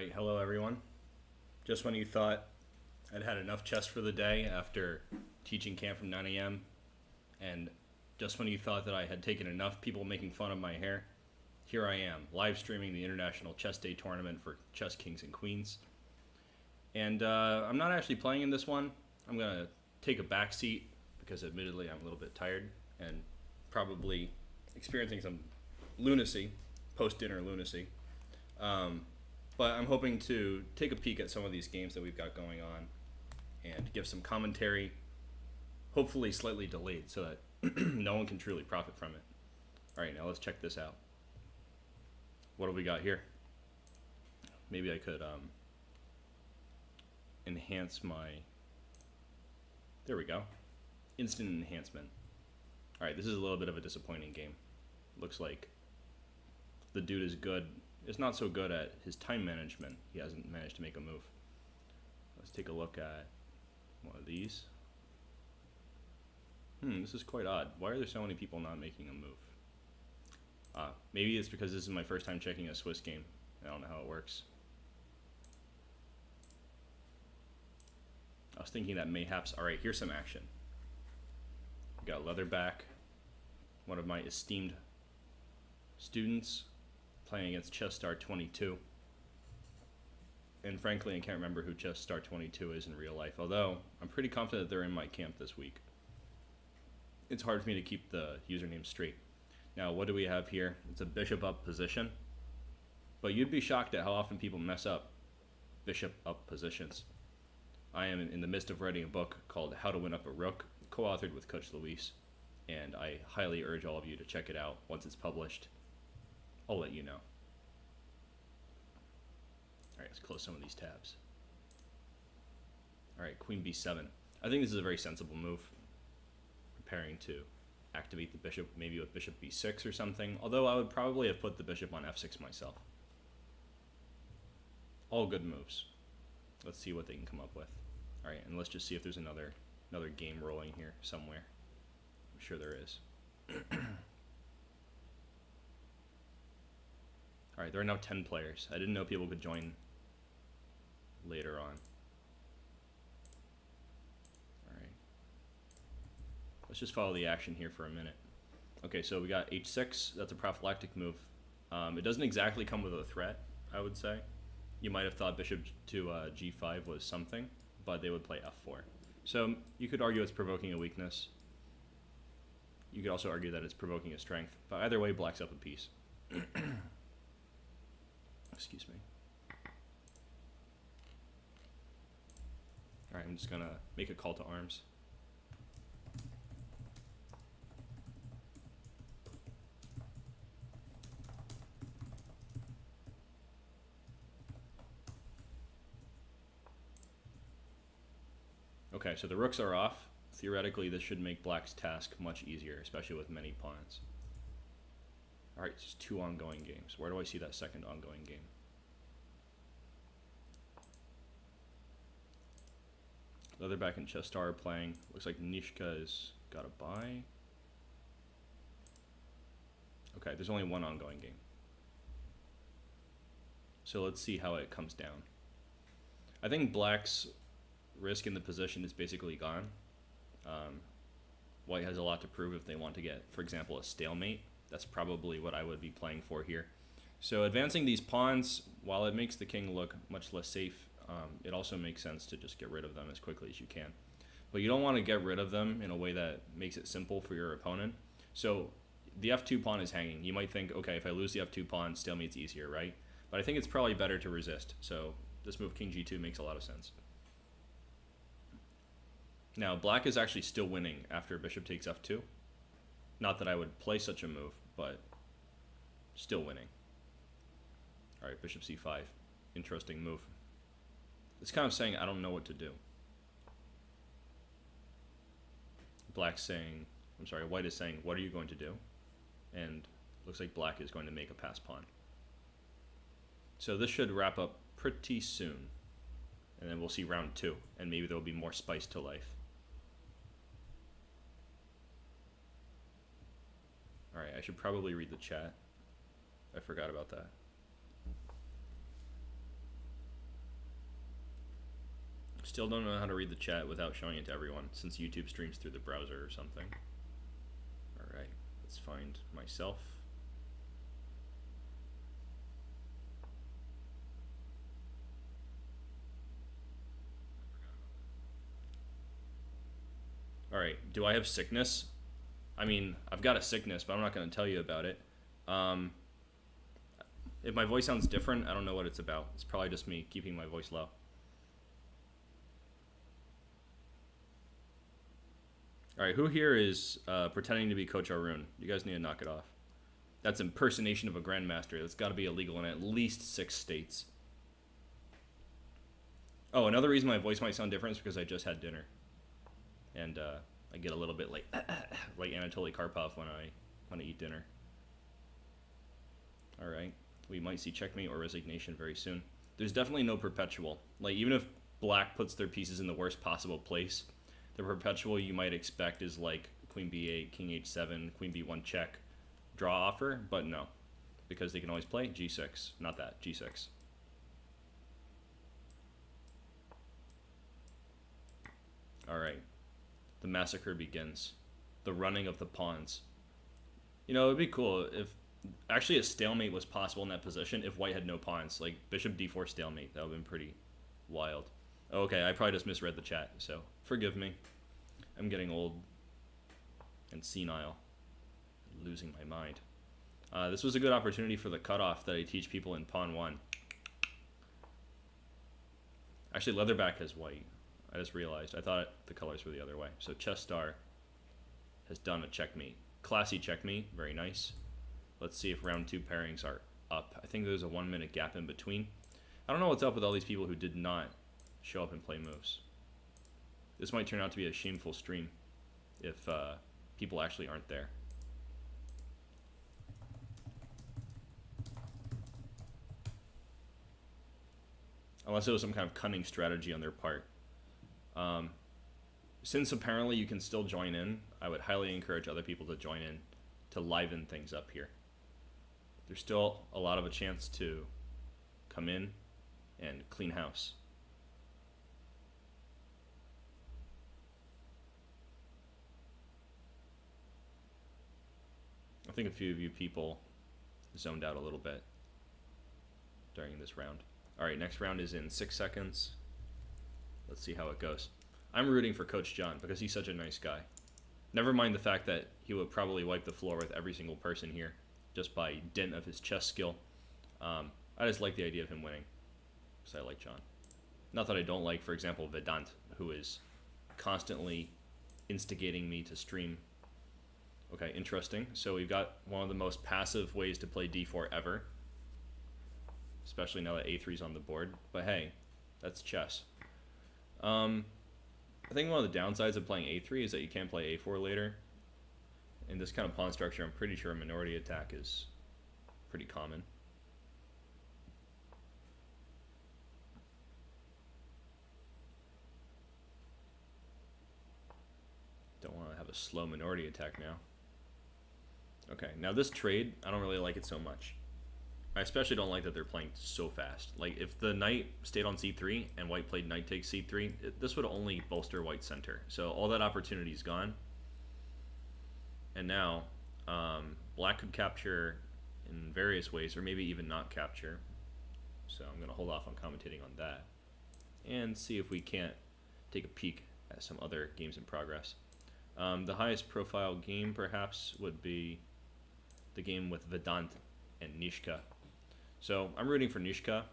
Alright, hello everyone. Just when you thought I'd had enough chess for the day after teaching camp from 9 a.m., and just when you thought that I had taken enough people making fun of my hair, here I am, live streaming the International Chess Day Tournament for Chess Kings and Queens. And I'm not actually playing in this one. I'm going to take a back seat because admittedly I'm a little bit tired and probably experiencing some lunacy, post-dinner lunacy. But I'm hoping to take a peek at some of these games that we've got going on and give some commentary, hopefully slightly delayed so that no one can truly profit from it. Alright, now let's check this out. What do we got here? Maybe I could enhance my... There we go. Instant enhancement. Alright, this is a little bit of a disappointing game. Looks like the dude is good. Is not so good at his time management. He hasn't managed to make a move. Let's take a look at one of these. This is quite odd. Why are there so many people not making a move? Maybe it's because this is my first time checking a Swiss game. I don't know how it works. I was thinking that mayhaps... Alright, here's some action. We got Leatherback, one of my esteemed students, playing against Chess Star 22. And frankly, I can't remember who Chess Star 22 is in real life, although I'm pretty confident they're in my camp this week. It's hard for me to keep the username straight. Now, what do we have here? It's a bishop up position, but you'd be shocked at how often people mess up bishop up positions. I am in the midst of writing a book called How to Win Up a Rook, co-authored with Coach Luis, and I highly urge all of you to check it out once it's published. I'll let you know. Alright, let's close some of these tabs. Alright, Queen B7. I think this is a very sensible move. Preparing to activate the bishop, maybe with Bishop B6 or something, although I would probably have put the bishop on F6 myself. All good moves. Let's see what they can come up with. Alright, and let's just see if there's another game rolling here somewhere. I'm sure there is. Alright, there are now 10 players. I didn't know people could join later on. Alright. Let's just follow the action here for a minute. Okay, so we got H6. That's a prophylactic move. It doesn't exactly come with a threat, I would say. You might have thought bishop to G5 was something, but they would play F4. So you could argue it's provoking a weakness. You could also argue that it's provoking a strength. But either way, black's up a piece. Excuse me. Alright, I'm just gonna make a call to arms. Okay, so the rooks are off. Theoretically, this should make black's task much easier, especially with many pawns. Alright, it's 2 ongoing games. Where do I see that second ongoing game? Leatherback and Chess Star are playing. Looks like Nishka's got a bye. Okay, there's only 1 ongoing game. So let's see how it comes down. I think black's risk in the position is basically gone. White has a lot to prove if they want to get, for example, a stalemate. That's probably what I would be playing for here. So advancing these pawns, while it makes the king look much less safe, it also makes sense to just get rid of them as quickly as you can. But you don't want to get rid of them in a way that makes it simple for your opponent. So the F2 pawn is hanging. You might think, okay, if I lose the F2 pawn, stalemate's easier, right? But I think it's probably better to resist. So this move, King G2, makes a lot of sense. Now, black is actually still winning after bishop takes F2. Not that I would play such a move, but still winning. Alright, bishop C5. Interesting move. It's kind of saying, I don't know what to do. Black's saying, I'm sorry, white is saying, what are you going to do? And looks like black is going to make a pass pawn. So this should wrap up pretty soon. And then we'll see round 2, and maybe there will be more spice to life. Alright, I should probably read the chat. I forgot about that. Still don't know how to read the chat without showing it to everyone, since YouTube streams through the browser or something. Alright, let's find myself. Alright, do I have sickness? I mean, I've got a sickness, but I'm not going to tell you about it. If my voice sounds different, I don't know what it's about. It's probably just me keeping my voice low. Alright, who here is pretending to be Coach Arun? You guys need to knock it off. That's impersonation of a Grandmaster. That's got to be illegal in at least 6 states. Oh, another reason my voice might sound different is because I just had dinner. And I get a little bit like Anatoly Karpov when I eat dinner. Alright, we might see checkmate or resignation very soon. There's definitely no perpetual. Like, even if black puts their pieces in the worst possible place, the perpetual you might expect is like queen b8, king h7, queen b1 check, draw offer, but no. Because they can always play g6. Not that, g6. Alright. The massacre begins. The running of the pawns. You know, it'd be cool if actually a stalemate was possible in that position if white had no pawns. Like bishop d4 stalemate. That would have been pretty wild. Okay, I probably just misread the chat, so forgive me. I'm getting old and senile. Losing my mind. This was a good opportunity for the cutoff that I teach people in pawn 1. Actually, leatherback has white. I just realized. I thought the colors were the other way. So Chess Star has done a checkmate. Classy checkmate. Very nice. Let's see if round 2 pairings are up. I think there's a 1-minute gap in between. I don't know what's up with all these people who did not show up and play moves. This might turn out to be a shameful stream if people actually aren't there. Unless it was some kind of cunning strategy on their part. Since apparently you can still join in, I would highly encourage other people to join in to liven things up here. There's still a lot of a chance to come in and clean house. I think a few of you people zoned out a little bit during this round. Alright, next round is in 6 seconds. Let's see how it goes. I'm rooting for Coach John because he's such a nice guy. Never mind the fact that he would probably wipe the floor with every single person here just by dint of his chess skill. I just like the idea of him winning because I like John. Not that I don't like, for example, Vedant, who is constantly instigating me to stream. Okay, interesting. So we've got one of the most passive ways to play d4 ever. Especially now that a3 is on the board. But hey, that's chess. I think one of the downsides of playing a3 is that you can't play a4 later. In this kind of pawn structure, I'm pretty sure a minority attack is pretty common. Don't want to have a slow minority attack now. Okay, now this trade, I don't really like it so much. I especially don't like that they're playing so fast. Like, if the knight stayed on c3 and white played knight takes c3, this would only bolster white's center. So all that opportunity is gone. And now, black could capture in various ways, or maybe even not capture. So I'm going to hold off on commentating on that. And see if we can't take a peek at some other games in progress. The highest profile game, perhaps, would be the game with Vedant and Nishka. So I'm rooting for Nishka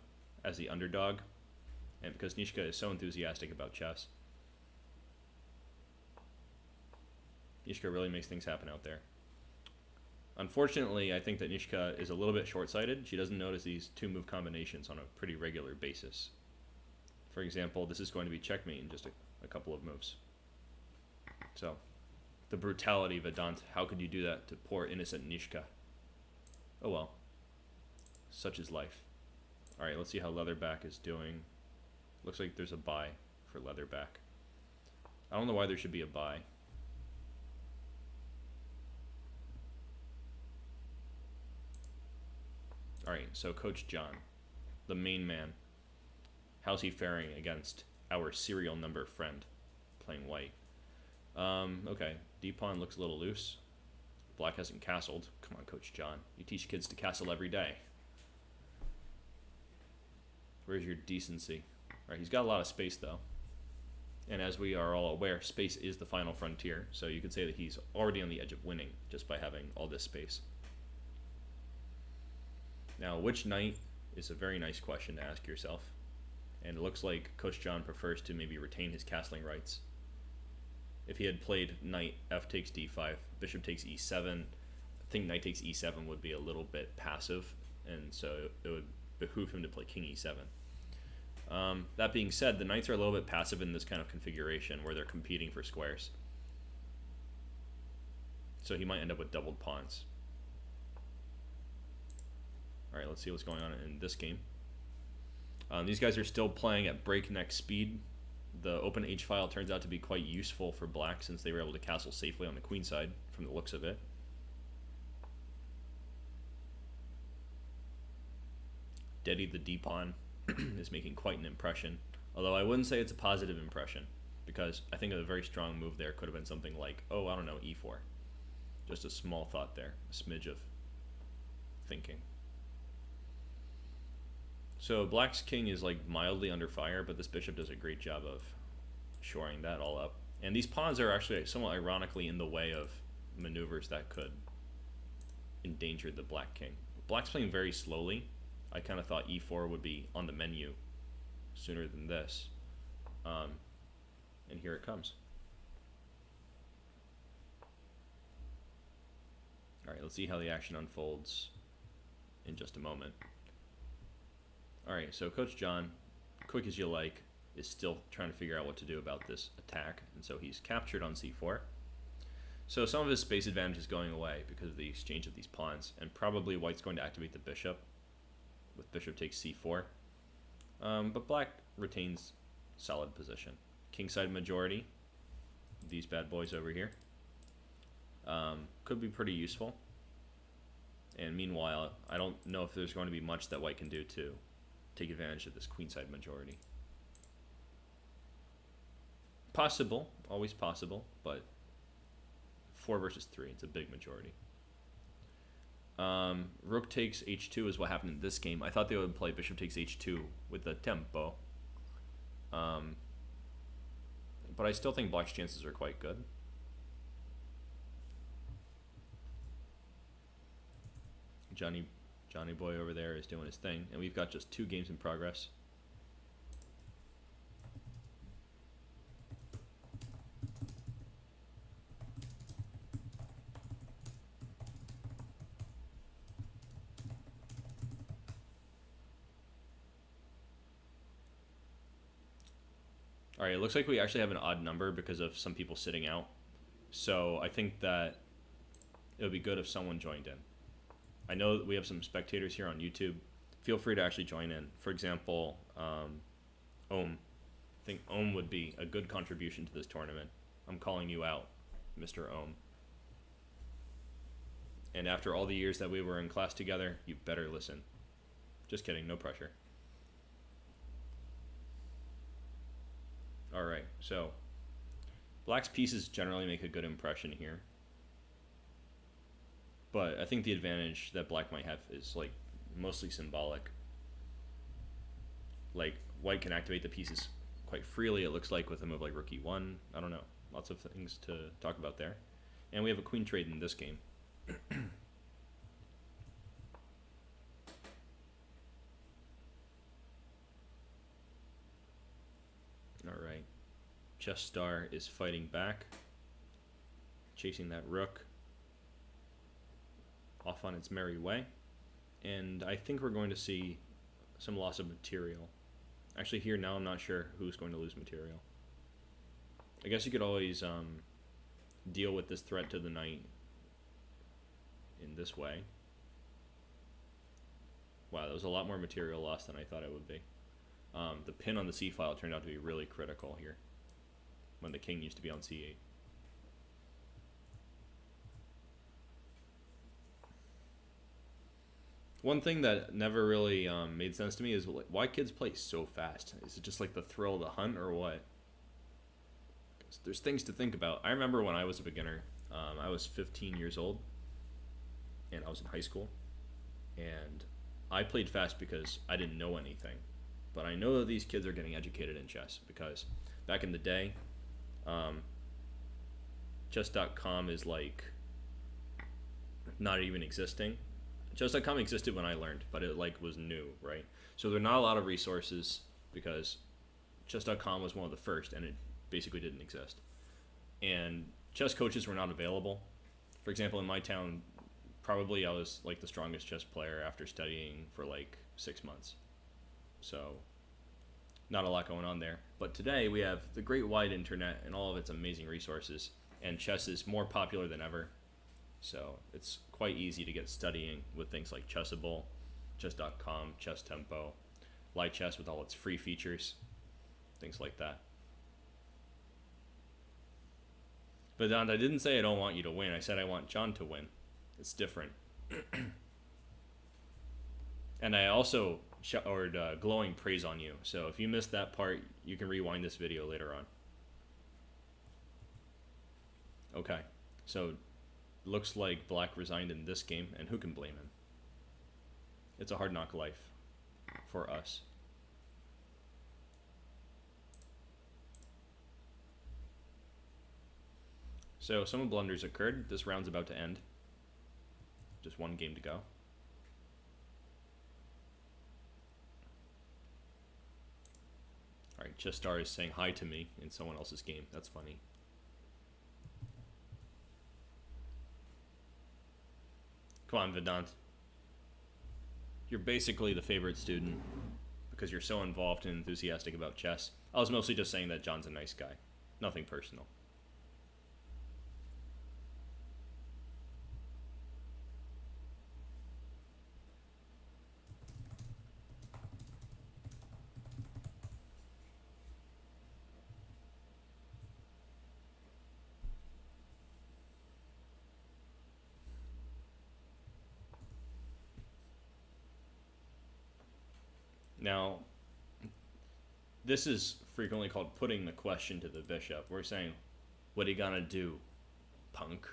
as the underdog, and because Nishka is so enthusiastic about chess. Nishka really makes things happen out there. Unfortunately, I think that Nishka is a little bit short-sighted. She doesn't notice these 2-move combinations on a pretty regular basis. For example, this is going to be checkmate in just a couple of moves. So, the brutality of Vedant. How could you do that to poor innocent Nishka? Oh well. Such is life. Alright, let's see how Leatherback is doing. Looks like there's a bye for Leatherback. I don't know why there should be a bye. Alright, so Coach John, the main man. How's he faring against our serial number friend playing white. Okay, d-pawn looks a little loose. Black hasn't castled. Come on, Coach John. You teach kids to castle every day. Where's your decency? All right, he's got a lot of space, though. And as we are all aware, space is the final frontier. So you could say that he's already on the edge of winning just by having all this space. Now, which knight is a very nice question to ask yourself. And it looks like Coach John prefers to maybe retain his castling rights. If he had played knight f takes d5, bishop takes e7, I think knight takes e7 would be a little bit passive, and so it would behoove him to play king e7. That being said, the knights are a little bit passive in this kind of configuration where they're competing for squares. So he might end up with doubled pawns. Alright, let's see what's going on in this game. These guys are still playing at breakneck speed. The open H file turns out to be quite useful for black since they were able to castle safely on the queen side from the looks of it. Daddy the d-pawn is making quite an impression, although I wouldn't say it's a positive impression, because I think a very strong move there could have been something like, oh, I don't know, e4. Just a small thought there, a smidge of thinking. So black's king is like mildly under fire, but this bishop does a great job of shoring that all up. And these pawns are actually somewhat ironically in the way of maneuvers that could endanger the black king. Black's playing very slowly. I kind of thought e4 would be on the menu sooner than this. And here it comes. Alright, let's see how the action unfolds in just a moment. Alright, so Coach John, quick as you like, is still trying to figure out what to do about this attack, and so he's captured on c4. So some of his space advantage is going away because of the exchange of these pawns, and probably white's going to activate the bishop with bishop takes c4. But black retains solid position. Kingside majority, these bad boys over here, could be pretty useful. And meanwhile, I don't know if there's going to be much that white can do to take advantage of this queenside majority. Possible, always possible, but 4 versus 3, it's a big majority. Rook takes h2 is what happened in this game. I thought they would play bishop takes h2 with the tempo. But I still think black's chances are quite good. Johnny boy over there is doing his thing, and we've got just 2 games in progress. Alright, it looks like we actually have an odd number because of some people sitting out. So I think that it would be good if someone joined in. I know that we have some spectators here on YouTube. Feel free to actually join in. For example, Ohm. I think Ohm would be a good contribution to this tournament. I'm calling you out, Mr. Ohm. And after all the years that we were in class together, you better listen. Just kidding, no pressure. Alright, so black's pieces generally make a good impression here. But I think the advantage that black might have is like mostly symbolic. Like white can activate the pieces quite freely, it looks like, with a move like rook e1. I don't know. Lots of things to talk about there. And we have a queen trade in this game. Alright. Chess Star is fighting back, chasing that rook off on its merry way, and I think we're going to see some loss of material. Actually, here now I'm not sure who's going to lose material. I guess you could always deal with this threat to the knight in this way. Wow, that was a lot more material loss than I thought it would be. The pin on the c file turned out to be really critical here when the king used to be on c8. One thing that never really made sense to me is like, why kids play so fast. Is it just like the thrill of the hunt or what? 'Cause there's things to think about. I remember when I was a beginner, I was 15 years old and I was in high school, and I played fast because I didn't know anything. But I know that these kids are getting educated in chess because back in the day, um, chess.com is like not even existing. Chess.com existed when I learned, but it like was new, right? So there are not a lot of resources because chess.com was one of the first and it basically didn't exist. And chess coaches were not available. For example, in my town, probably I was like the strongest chess player after studying for like 6 months. So not a lot going on there. But today we have the great wide internet and all of its amazing resources, and chess is more popular than ever. So it's quite easy to get studying with things like Chessable, chess.com, Chess Tempo, Light Chess with all its free features, things like that. But Don, I didn't say I don't want you to win. I said I want John to win. It's different. And I also showered glowing praise on you. So if you missed that part, you can rewind this video later on. Okay, so looks like Black resigned in this game, and who can blame him? It's a hard knock life for us. So some blunders occurred. This round's about to end. Just one game to go. Alright, Chess Star is saying hi to me in someone else's game. That's funny. Come on, Vedant. You're basically the favorite student because you're so involved and enthusiastic about chess. I was mostly just saying that John's a nice guy. Nothing personal. Now, this is frequently called putting the question to the bishop. We're saying, what are you gonna do, punk?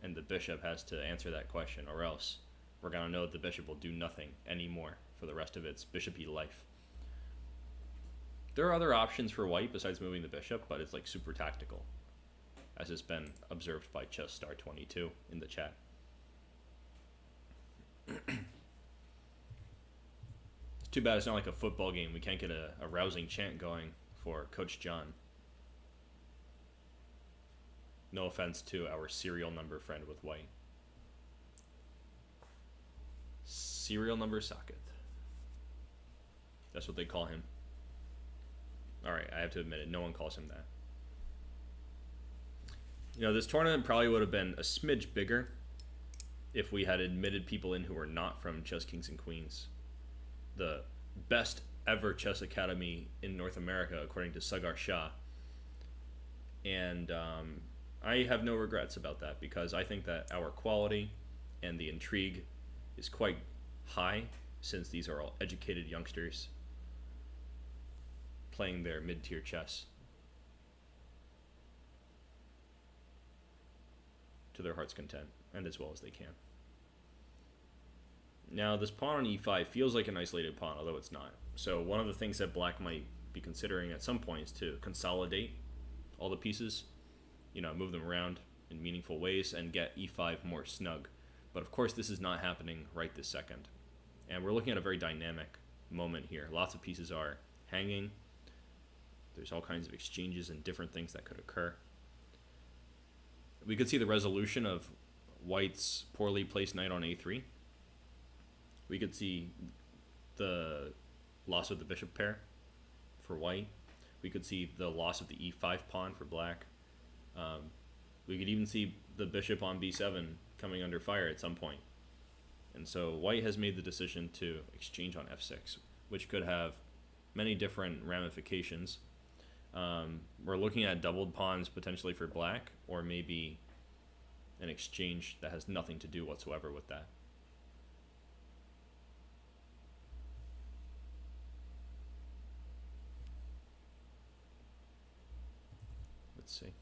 And the bishop has to answer that question, or else we're gonna know that the bishop will do nothing anymore for the rest of its bishopy life. There are other options for white besides moving the bishop, but it's like super tactical, as has been observed by Chess Star 22 in the chat. Too bad it's not like a football game. We can't get a rousing chant going for Coach John. No offense to our serial number friend with white. Serial number socket. That's what they call him. Alright, I have to admit it. No one calls him that. You know, this tournament probably would have been a smidge bigger if we had admitted people in who were not from Chess Kings and Queens. The best ever chess academy in North America, according to Sagar Shah. And I have no regrets about that because I think that our quality and the intrigue is quite high since these are all educated youngsters playing their mid-tier chess to their heart's content and as well as they can. Now, this pawn on e5 feels like an isolated pawn, although it's not. So one of the things that black might be considering at some point is to consolidate all the pieces, you know, move them around in meaningful ways and get e5 more snug. But of course, this is not happening right this second. And we're looking at a very dynamic moment here. Lots of pieces are hanging. There's all kinds of exchanges and different things that could occur. We could see the resolution of white's poorly placed knight on a3. We could see the loss of the bishop pair for white. We could see the loss of the e5 pawn for black. We could even see the bishop on b7 coming under fire at some point. And so white has made the decision to exchange on f6, which could have many different ramifications. We're looking at doubled pawns potentially for black, or maybe an exchange that has nothing to do whatsoever with that. Let's see.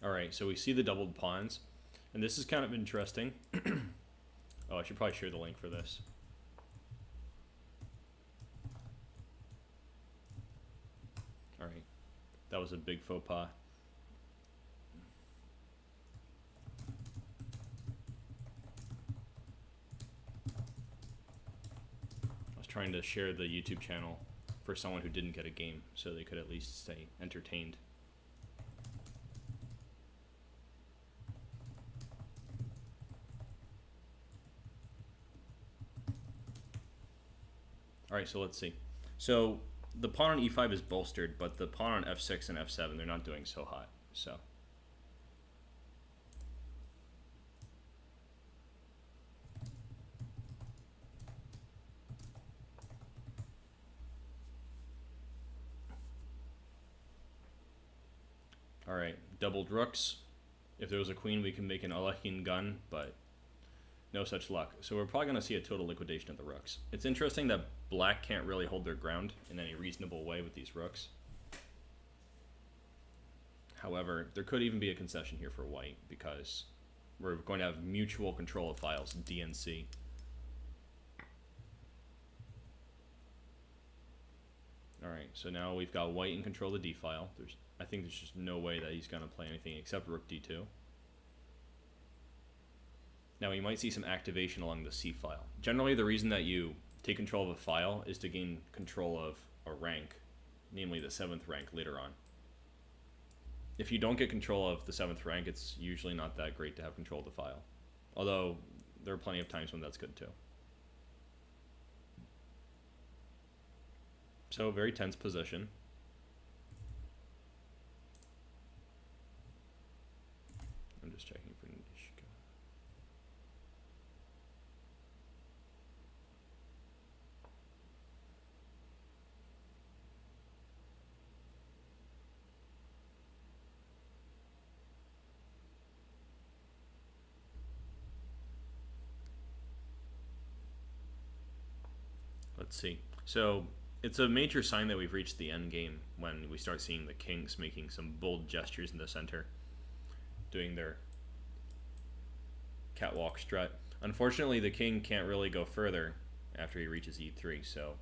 Alright, so we see the doubled pawns, and this is kind of interesting. Oh, I should probably share the link for this. Alright, that was a big faux pas. I was trying to share the YouTube channel for someone who didn't get a game, so they could at least stay entertained. Alright, so let's see. So the pawn on e5 is bolstered, but the pawn on f6 and f7, they're not doing so hot. So alright, doubled rooks. If there was a queen, we can make an Alekhine gun, but no such luck. So we're probably going to see a total liquidation of the rooks. It's interesting that black can't really hold their ground in any reasonable way with these rooks. However, there could even be a concession here for white, because we're going to have mutual control of files, D and C. Alright, so now we've got white in control of the D file. I think there's just no way that he's going to play anything except rook D2. Now we might see some activation along the C file. Generally, the reason that you take control of a file is to gain control of a rank, namely the 7th rank later on. If you don't get control of the 7th rank, it's usually not that great to have control of the file. Although, there are plenty of times when that's good too. So, very tense position. I'm just checking for Nishka. Let's see. So it's a major sign that we've reached the end game when we start seeing the kings making some bold gestures in the center, doing their catwalk strut. Unfortunately, the king can't really go further after he reaches e3, so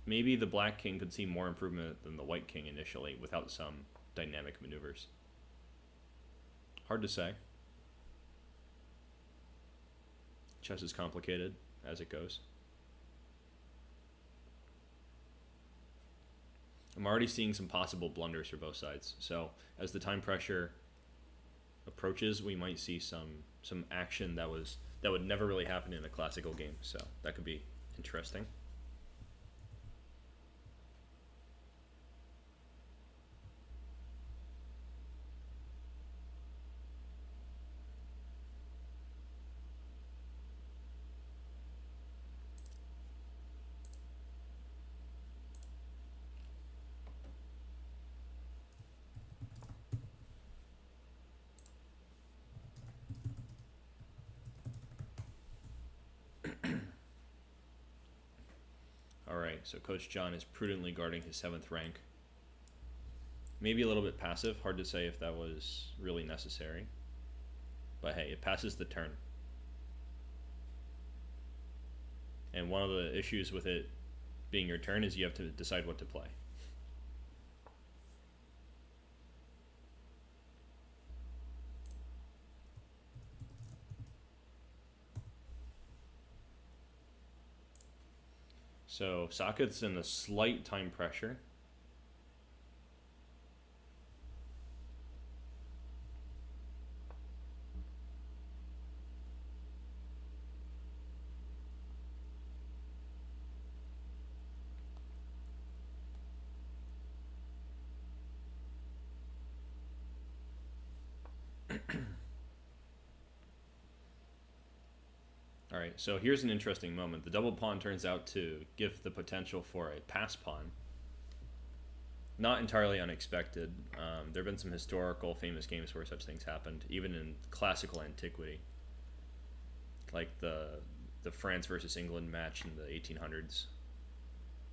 maybe the black king could see more improvement than the white king initially without some dynamic maneuvers. Hard to say. Chess is complicated as it goes. I'm already seeing some possible blunders for both sides. So as the time pressure approaches, we might see some action that would never really happen in a classical game. So that could be interesting. Alright, so Coach John is prudently guarding his 7th rank. Maybe a little bit passive, hard to say if that was really necessary. But hey, it passes the turn. And one of the issues with it being your turn is you have to decide what to play. So Saket's in a slight time pressure. Alright, so here's an interesting moment. The double pawn turns out to give the potential for a pass pawn. Not entirely unexpected. There have been some historical famous games where such things happened, even in classical antiquity. Like the France versus England match in the 1800s.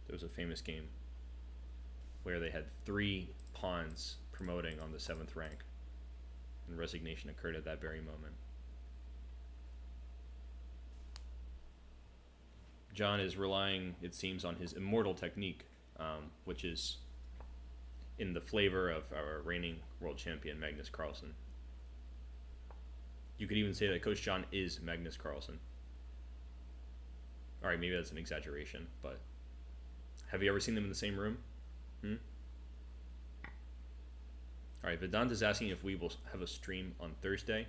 There was a famous game where they had 3 pawns promoting on the 7th rank, and resignation occurred at that very moment. John is relying, it seems, on his immortal technique, which is in the flavor of our reigning world champion Magnus Carlsen. You could even say that Coach John is Magnus Carlsen. Alright, maybe that's an exaggeration, but have you ever seen them in the same room? Alright, Vedant is asking if we will have a stream on Thursday.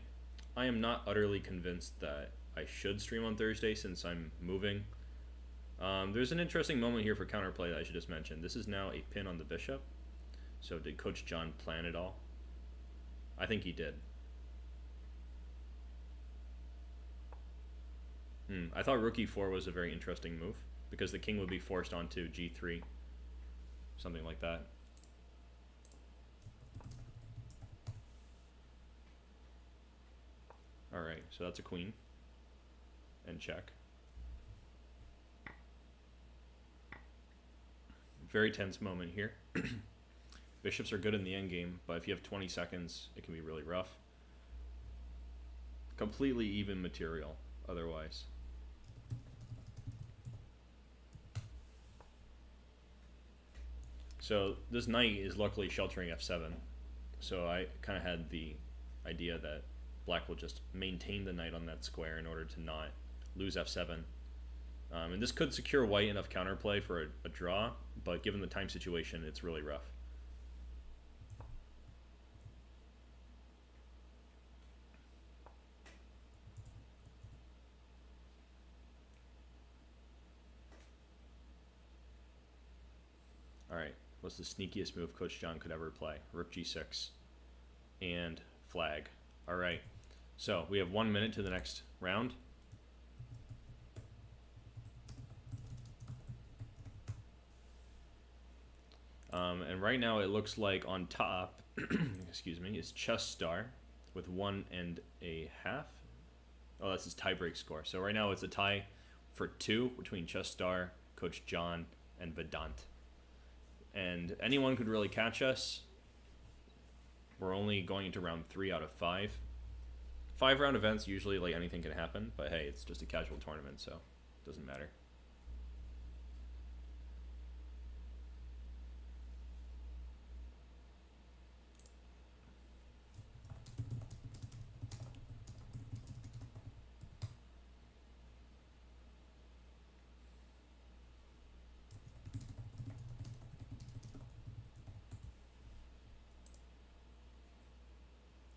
I am not utterly convinced that I should stream on Thursday since I'm moving. There's an interesting moment here for counterplay that I should just mention. This is now a pin on the bishop. So did Coach John plan it all? I think he did. I thought rook e4 was a very interesting move because the king would be forced onto g3. Something like that. Alright, so that's a queen. And check. Very tense moment here. Bishops are good in the endgame, but if you have 20 seconds, it can be really rough. Completely even material, otherwise. So this knight is luckily sheltering f7. So I kind of had the idea that black will just maintain the knight on that square in order to not lose f7. And this could secure white enough counterplay for a draw, but given the time situation, it's really rough. Alright, what's the sneakiest move Coach John could ever play? Rook g6 and flag. Alright, so we have 1 minute to the next round. And right now it looks like on top, excuse me, is Chess Star with 1.5. Oh, that's his tiebreak score. So right now it's a tie for 2 between Chess Star, Coach John, and Vedant. And anyone could really catch us. We're only going into round 3 out of 5. 5-round events, usually like anything can happen, but hey, it's just a casual tournament, so it doesn't matter.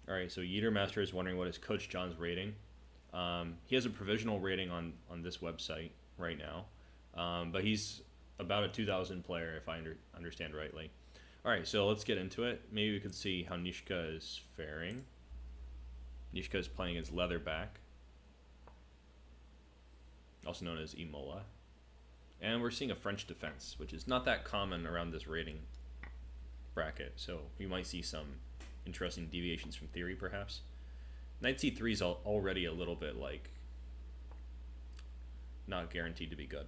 Alright, so Yeatermaster is wondering what is Coach John's rating. He has a provisional rating on this website right now, but he's about a 2,000 player if I understand rightly. Alright, so let's get into it. Maybe we could see how Nishka is faring. Nishka is playing against Leatherback, also known as Imola. And we're seeing a French defense, which is not that common around this rating bracket, so we might see some interesting deviations from theory, perhaps. Knight c3 is already a little bit like not guaranteed to be good.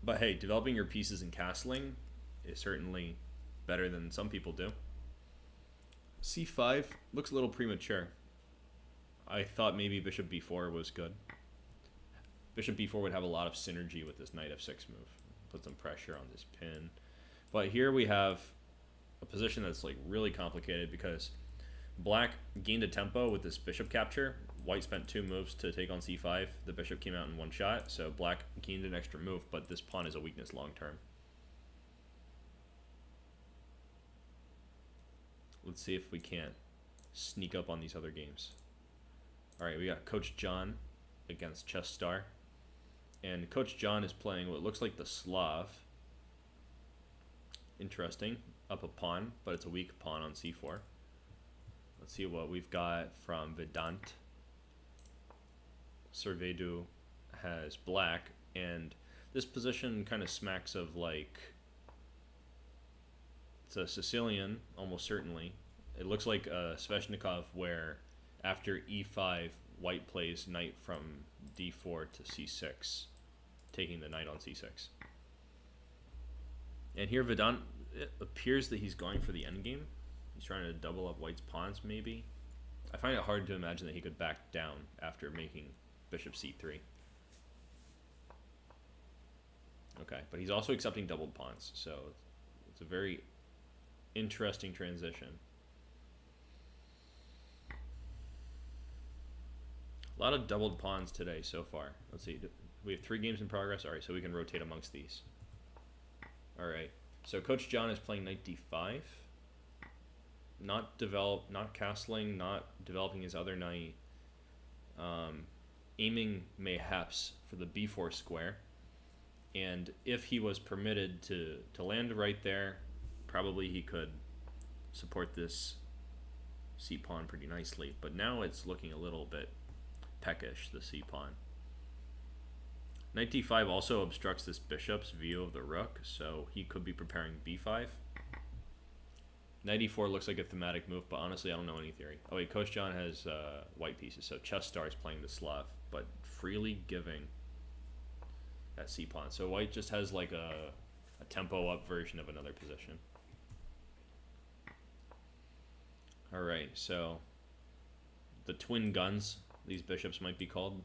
But hey, developing your pieces in castling is certainly better than some people do. c5 looks a little premature. I thought maybe bishop b4 was good. Bishop b4 would have a lot of synergy with this knight f6 move. Put some pressure on this pin. But here we have a position that's like really complicated because black gained a tempo with this bishop capture. White spent 2 moves to take on c5. The bishop came out in 1 shot, so black gained an extra move, but this pawn is a weakness long term. Let's see if we can't sneak up on these other games. Alright, we got Coach John against Chess Star. And Coach John is playing what looks like the Slav. Interesting. Up a pawn, but it's a weak pawn on c4. Let's see what we've got from Vedant. Cervedu has black, and this position kind of smacks of like it's a Sicilian, almost certainly. It looks like a Sveshnikov where after e5, white plays knight from d4 to c6, taking the knight on c6. And here Vedant, it appears that he's going for the endgame. He's trying to double up white's pawns, maybe. I find it hard to imagine that he could back down after making bishop c3. Okay, but he's also accepting doubled pawns, so it's a very interesting transition. A lot of doubled pawns today so far. Let's see, we have 3 games in progress. All right, so we can rotate amongst these. All right, so Coach John is playing knight d5. Not castling, not developing his other knight. Aiming mayhaps for the b4 square. And if he was permitted to land right there, probably he could support this c-pawn pretty nicely. But now it's looking a little bit peckish, the c-pawn. Knight d5 also obstructs this bishop's view of the rook, so he could be preparing b5. Knight e4 looks like a thematic move, but honestly I don't know any theory. Oh wait, Coach John has white pieces, so Chess Star is playing the Slav, but freely giving that c-pawn. So white just has like a tempo up version of another position. Alright, so the twin guns, these bishops might be called,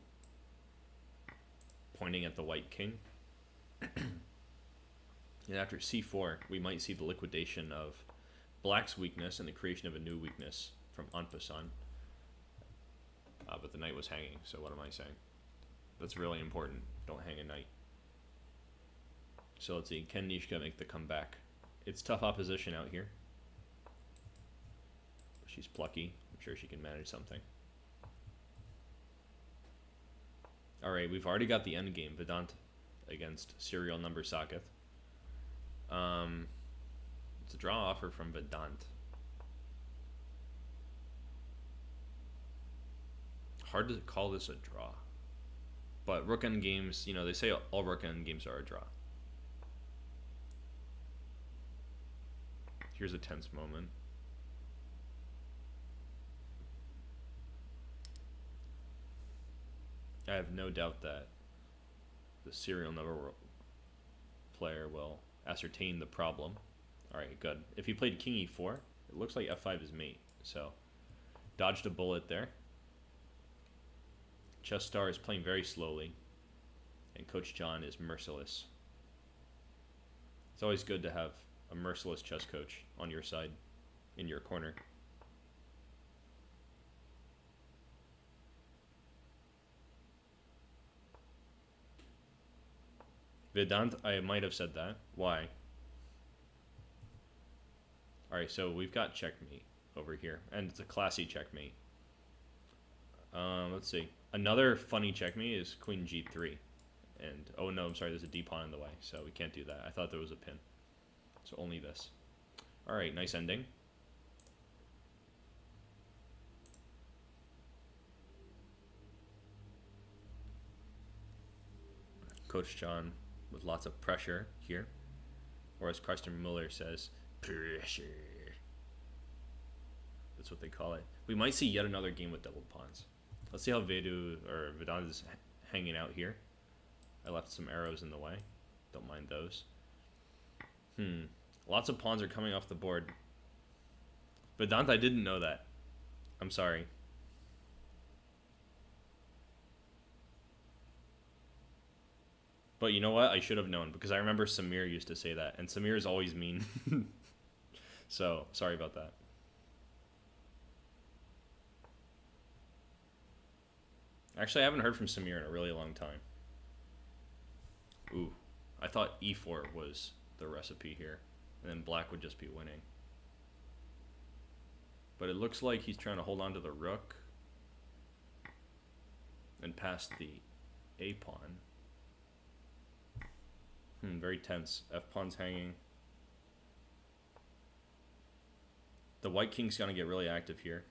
pointing at the white king. And after c4, we might see the liquidation of black's weakness and the creation of a new weakness from en passant. But the knight was hanging, so what am I saying? That's really important. Don't hang a knight. So let's see, can Nishka make the comeback? It's tough opposition out here. She's plucky. I'm sure she can manage something. Alright, we've already got the endgame, Vedant against serial number Saket. It's a draw offer from Vedant. Hard to call this a draw. But rook end games, you know, they say all rook end games are a draw. Here's a tense moment. I have no doubt that the serial number player will ascertain the problem. Alright, good. If he played king e4, it looks like f5 is mate. So, dodged a bullet there. Chess Star is playing very slowly. And Coach John is merciless. It's always good to have a merciless chess coach on your side, in your corner. Vedant, I might have said that. Why? Alright, so we've got checkmate over here. And it's a classy checkmate. Let's see. Another funny checkmate is queen g3. And, oh no, I'm sorry, there's a d-pawn in the way. So we can't do that. I thought there was a pin. So only this. Alright, nice ending. Coach John with lots of pressure here. Or as Karsten Muller says, pressure. That's what they call it. We might see yet another game with doubled pawns. Let's see how Vedant is hanging out here. I left some arrows in the way. Don't mind those. Lots of pawns are coming off the board. Vedant, I didn't know that. I'm sorry. But you know what? I should have known, because I remember Samir used to say that, and Samir is always mean. So, sorry about that. Actually, I haven't heard from Samir in a really long time. Ooh, I thought e4 was the recipe here, and then black would just be winning. But it looks like he's trying to hold on to the rook and pass the a-pawn. Very tense. F-pawn's hanging. The white king's gonna get really active here.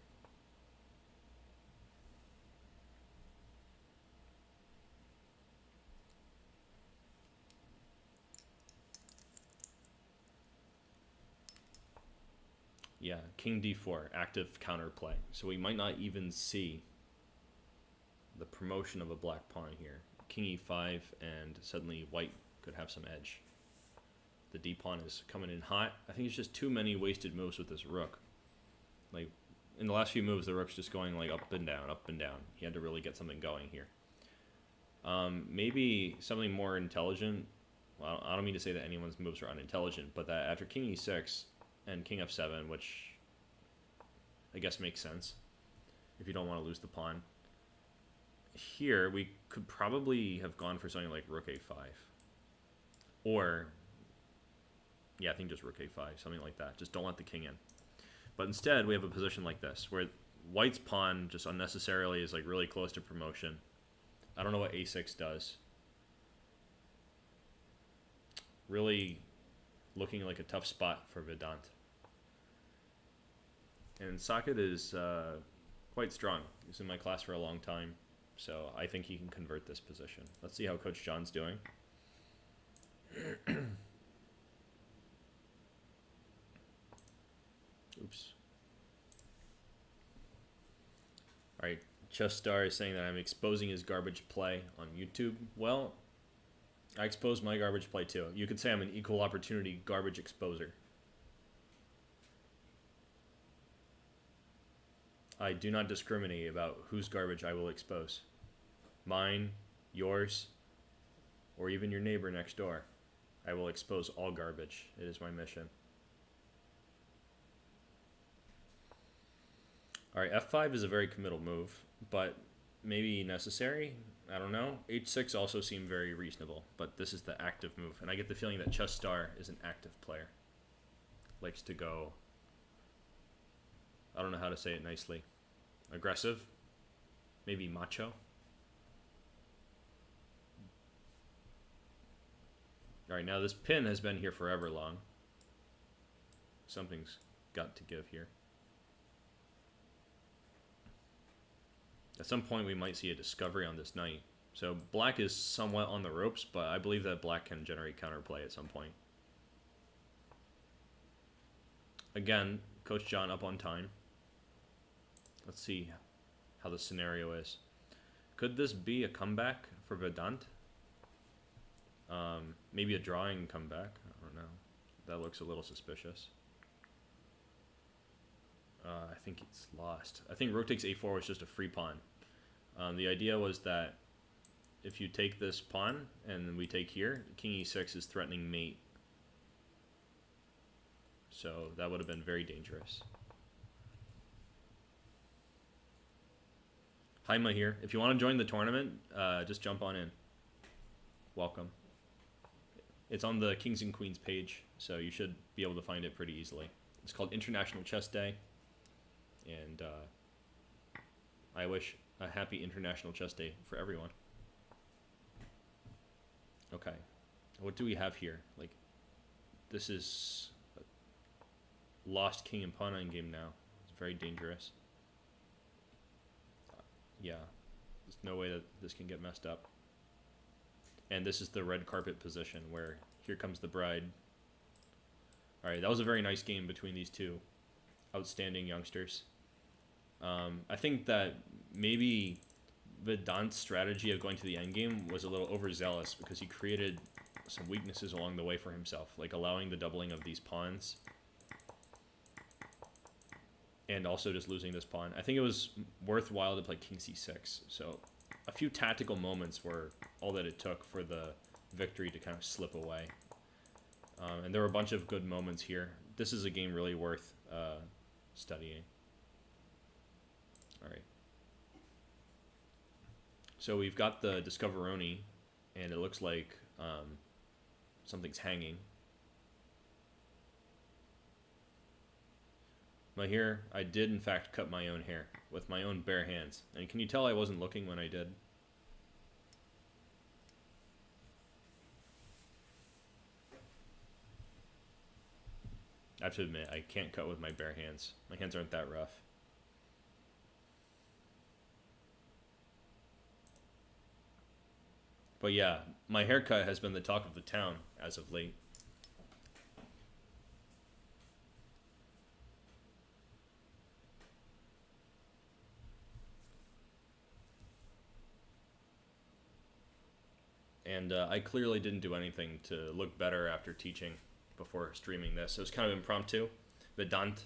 Yeah, king d4, active counterplay. So we might not even see the promotion of a black pawn here. King e5, and suddenly white could have some edge. The d pawn is coming in hot. I think it's just too many wasted moves with this rook. Like, in the last few moves, the rook's just going like up and down, up and down. He had to really get something going here. Maybe something more intelligent. Well, I don't mean to say that anyone's moves are unintelligent, but that after king e6 and king f7, which I guess makes sense if you don't want to lose the pawn. Here, we could probably have gone for something like rook a5. Or, yeah, I think just rook a5, something like that. Just don't let the king in. But instead, we have a position like this, where white's pawn just unnecessarily is like really close to promotion. I don't know what a6 does. Really looking like a tough spot for Vedant. And Saket is quite strong. He's in my class for a long time, so I think he can convert this position. Let's see how Coach John's doing. Oops. Alright, Chess Star is saying that I'm exposing his garbage play on YouTube. Well, I expose my garbage play too. You could say I'm an equal opportunity garbage exposer. I do not discriminate about whose garbage I will expose. Mine, yours, or even your neighbor next door. I will expose all garbage. It is my mission. Alright, f5 is a very committal move, but maybe necessary. I don't know. h6 also seemed very reasonable, but this is the active move. And I get the feeling that Chess Star is an active player. Likes to go, I don't know how to say it nicely, aggressive, maybe macho. Alright, now this pin has been here forever long. Something's got to give here. At some point we might see a discovery on this knight. So black is somewhat on the ropes, but I believe that black can generate counterplay at some point. Again, Coach John up on time. Let's see how the scenario is. Could this be a comeback for Vedant? Maybe a drawing comeback. I don't know. That looks a little suspicious. I think it's lost. I think rook takes a4 was just a free pawn. The idea was that if you take this pawn and we take here, king e6 is threatening mate. So that would have been very dangerous. Hi Mahir, if you want to join the tournament, just jump on in. Welcome. It's on the Kings and Queens page, so you should be able to find it pretty easily. It's called International Chess Day, and I wish a happy International Chess Day for everyone. Okay, what do we have here? Like, this is a lost king and pawn endgame now. It's very dangerous. Yeah, there's no way that this can get messed up. And this is the red carpet position where here comes the bride. Alright, that was a very nice game between these two outstanding youngsters. I think that maybe Vedant's strategy of going to the endgame was a little overzealous because he created some weaknesses along the way for himself, like allowing the doubling of these pawns and also just losing this pawn. I think it was worthwhile to play king c6. So a few tactical moments were all that it took for the victory to kind of slip away. And there were a bunch of good moments here. This is a game really worth studying. All right. So we've got the Discoveroni, and it looks like something's hanging. But here, I did in fact cut my own hair with my own bare hands. And can you tell I wasn't looking when I did? I have to admit, I can't cut with my bare hands. My hands aren't that rough. But yeah, my haircut has been the talk of the town as of late. And I clearly didn't do anything to look better after teaching before streaming this. It was kind of impromptu. Vedant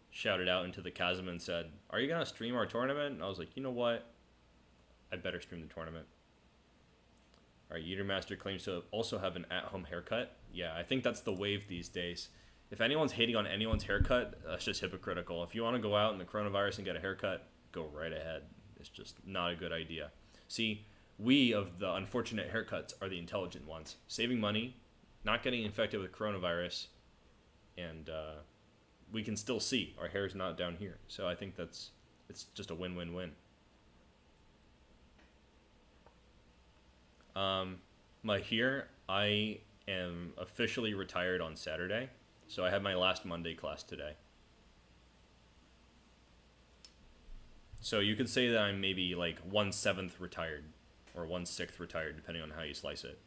shouted out into the chasm and said, "Are you going to stream our tournament?" And I was like, you know what? I better stream the tournament. Alright, Yeatermaster claims to also have an at-home haircut. Yeah, I think that's the wave these days. If anyone's hating on anyone's haircut, that's just hypocritical. If you want to go out in the coronavirus and get a haircut, go right ahead. It's just not a good idea. See, we of the unfortunate haircuts are the intelligent ones. Saving money, not getting infected with coronavirus, and we can still see. Our hair's not down here. So I think it's just a win-win-win. Here, I am officially retired on Saturday. So I had my last Monday class today. So you could say that I'm maybe like 1/7 retired, or 1/6 retired, depending on how you slice it.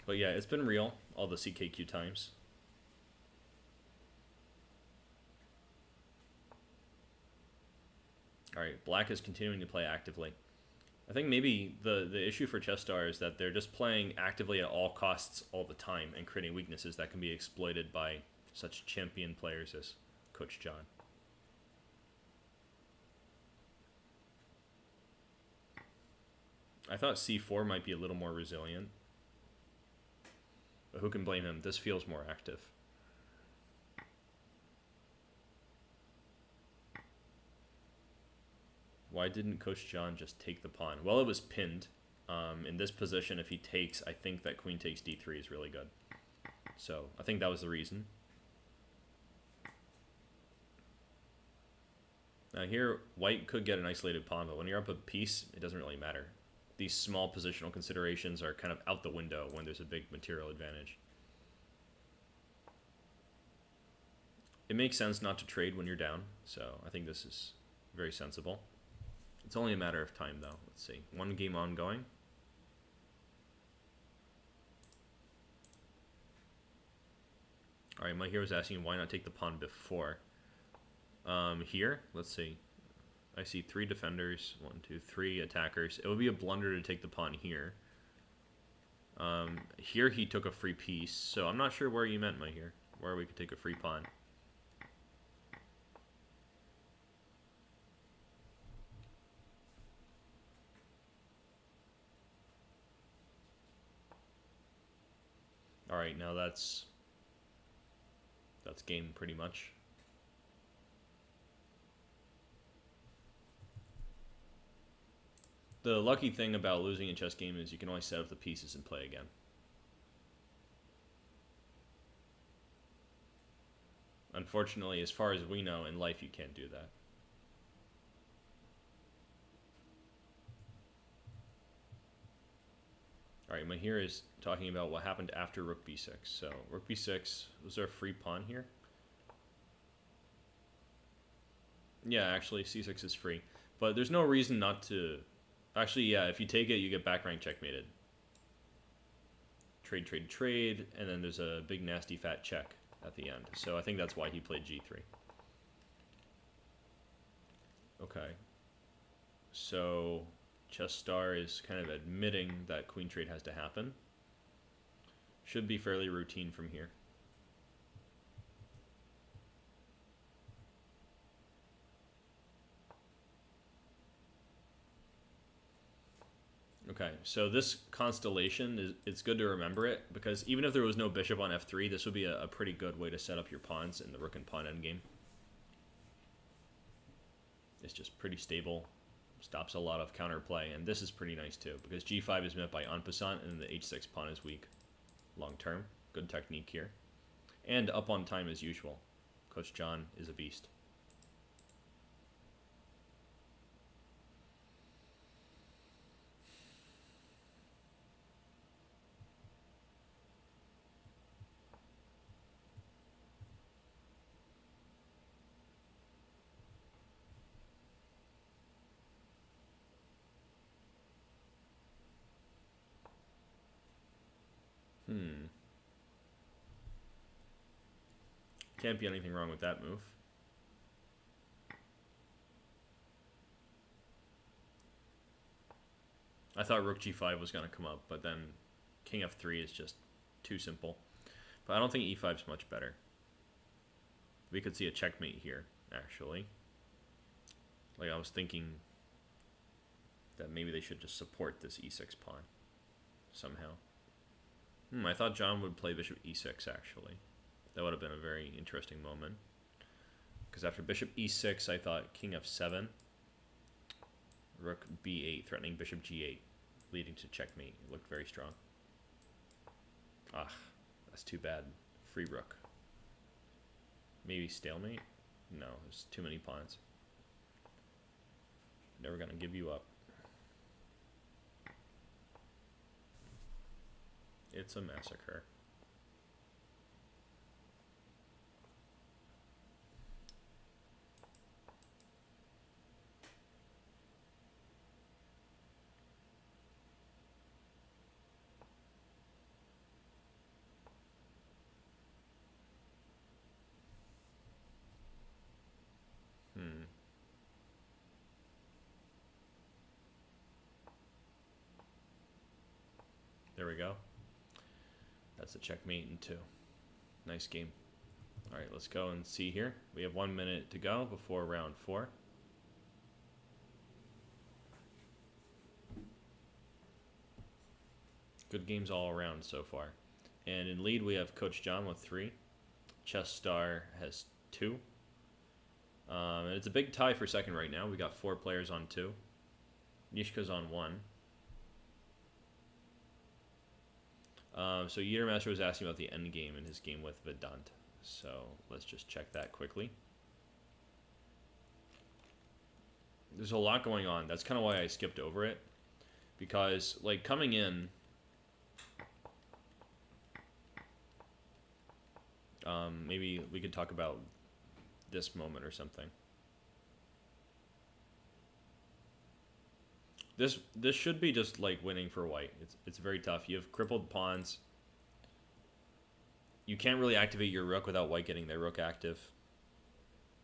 But yeah, it's been real, all the CKQ times. Alright, black is continuing to play actively. I think maybe the issue for Chesstar is that they're just playing actively at all costs all the time and creating weaknesses that can be exploited by such champion players as Coach John. I thought C4 might be a little more resilient. But who can blame him? This feels more active. Why didn't Coach John just take the pawn? Well, it was pinned. In this position, if he takes, I think that queen takes d3 is really good. So I think that was the reason. Now here, white could get an isolated pawn, but when you're up a piece, it doesn't really matter. These small positional considerations are kind of out the window when there's a big material advantage. It makes sense not to trade when you're down, so I think this is very sensible. It's only a matter of time, though. Let's see. One game ongoing. Alright, my hero's asking why not take the pawn before. Here, let's see. I see 3 defenders, 1, 2, 3 attackers. It would be a blunder to take the pawn here. Here he took a free piece, so I'm not sure where you meant, my here. Where we could take a free pawn. Alright, now that's game pretty much. The lucky thing about losing a chess game is you can always set up the pieces and play again. Unfortunately, as far as we know, in life you can't do that. Alright, Mahir is talking about what happened after rook b6. So, rook b6, was there a free pawn here? Yeah, actually, c6 is free. But there's no reason not to... Actually, yeah, if you take it, you get back rank checkmated. Trade, trade, trade, and then there's a big nasty fat check at the end. So I think that's why he played g3. Okay. So Chesstar is kind of admitting that queen trade has to happen. Should be fairly routine from here. Okay, so this constellation, it's good to remember it, because even if there was no bishop on f3, this would be a pretty good way to set up your pawns in the rook and pawn endgame. It's just pretty stable, stops a lot of counterplay, and this is pretty nice too, because g5 is met by en passant, and the h6 pawn is weak long term. Good technique here. And up on time as usual. Coach John is a beast. Can't be anything wrong with that move. I thought rook g5 was going to come up, but then king f3 is just too simple. But I don't think e5 is much better. We could see a checkmate here, actually. Like, I was thinking that maybe they should just support this e6 pawn somehow. I thought John would play bishop e6, actually. That would have been a very interesting moment. Because after bishop e6, I thought king f7, rook b8, threatening bishop g8, leading to checkmate. It looked very strong. Ah, that's too bad. Free rook. Maybe stalemate? No, there's too many pawns. Never gonna give you up. It's a massacre. There we go. That's a checkmate in 2. Nice game. Alright, let's go and see here. We have 1 minute to go before round 4. Good games all around so far. And in lead we have Coach John with 3. Chess Star has 2. And it's a big tie for second right now. We got 4 players on 2. Nishka's on 1. So Grandmasters was asking about the end game in his game with Vedant. So let's just check that quickly. There's a lot going on. That's kind of why I skipped over it. Because, like, coming in, maybe we could talk about this moment or something. This should be just like winning for white. It's very tough. You have crippled pawns. You can't really activate your rook without white getting their rook active.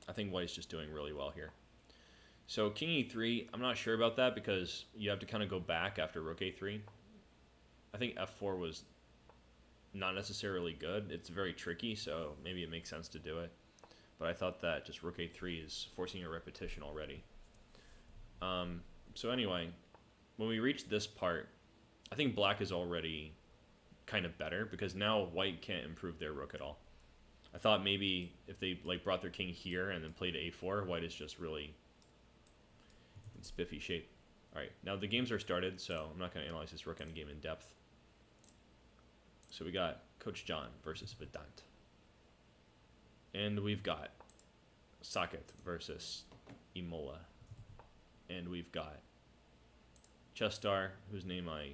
I think white's just doing really well here. So king e3, I'm not sure about that because you have to kind of go back after rook a3. I think f4 was not necessarily good. It's very tricky, so maybe it makes sense to do it. But I thought that just rook a3 is forcing a repetition already. So anyway, when we reach this part, I think black is already kind of better because now white can't improve their rook at all. I thought maybe if they like brought their king here and then played a4, white is just really in spiffy shape. All right, now the games are started, so I'm not going to analyze this rook endgame in depth. So we got Coach John versus Vedant. And we've got Saket versus Imola. And we've got Chess Star, whose name I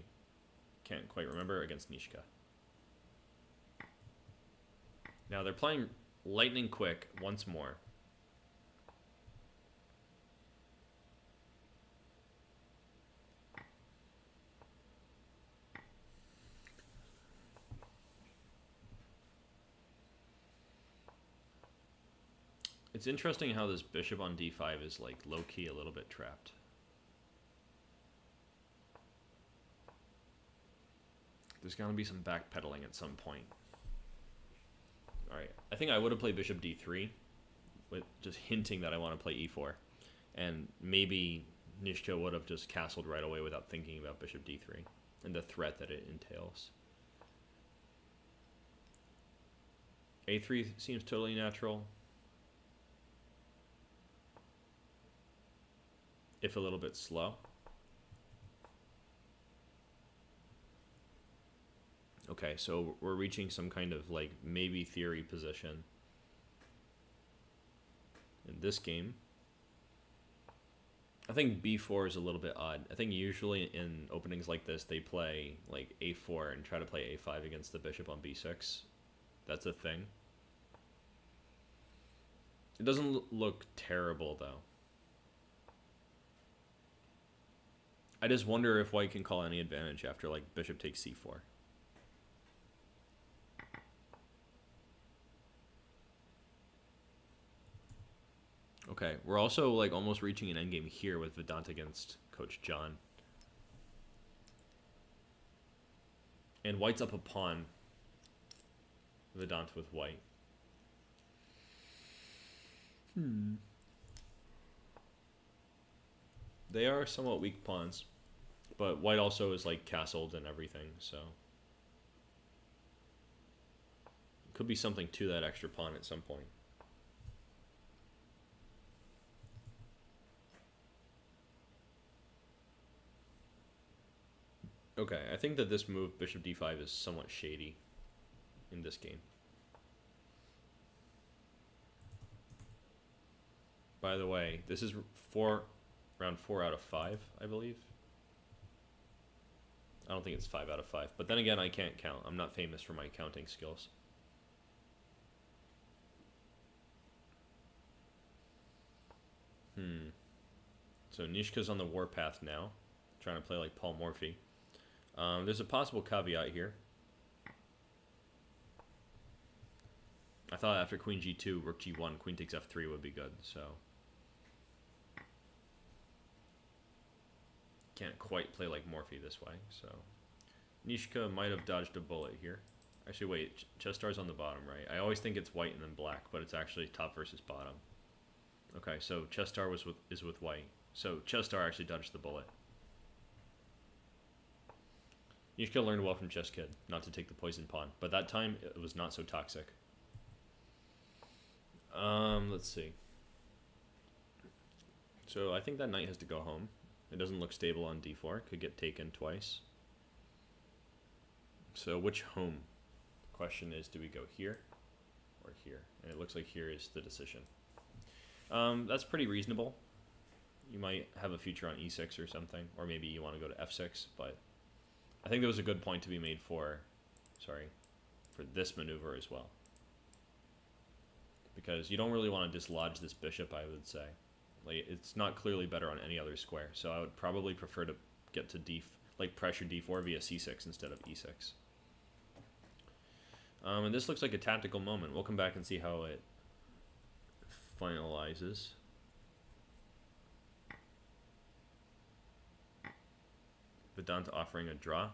can't quite remember, against Nishka. Now they're playing lightning quick once more. It's interesting how this bishop on d5 is like low-key a little bit trapped. There's going to be some backpedaling at some point. Alright, I think I would have played bishop d3, with just hinting that I want to play e4. And maybe Nishka would have just castled right away without thinking about bishop d3 and the threat that it entails. a3 seems totally natural, if a little bit slow. Okay, so we're reaching some kind of like maybe theory position in this game. I think b4 is a little bit odd. I think usually in openings like this they play like a4 and try to play a5 against the bishop on b6. That's a thing. It doesn't look terrible though. I just wonder if white can call any advantage after like bishop takes c4. Okay, we're also like almost reaching an endgame here with Vedant against Coach John. And white's up a pawn. Vedant with white. They are somewhat weak pawns, but white also is like castled and everything, so could be something to that extra pawn at some point. Okay, I think that this move, bishop d5, is somewhat shady in this game. By the way, this is round 4 out of 5, I believe. I don't think it's 5 out of 5, but then again, I can't count. I'm not famous for my counting skills. So Nishka's on the warpath now, trying to play like Paul Morphy. There's a possible caveat here. I thought after queen g2, rook g1, queen takes f3 would be good, so can't quite play like Morphy this way. So Nishka might have dodged a bullet here. Actually, wait, Chestar's on the bottom, right? I always think it's white and then black, but it's actually top versus bottom. Okay, so Chestar is with white. So Chestar actually dodged the bullet. Nishka learned well from Chess Kid not to take the poison pawn, but that time it was not so toxic. Let's see. So I think that knight has to go home. It doesn't look stable on d4. Could get taken twice. So which home? Question is, do we go here or here? And it looks like here is the decision. That's pretty reasonable. You might have a future on e6 or something, or maybe you want to go to f6, but I think there was a good point to be made for this maneuver as well. Because you don't really want to dislodge this bishop, I would say. Like, it's not clearly better on any other square, so I would probably prefer to get to pressure d4 via c6 instead of e6. And this looks like a tactical moment. We'll come back and see how it finalizes. Vedant offering a draw.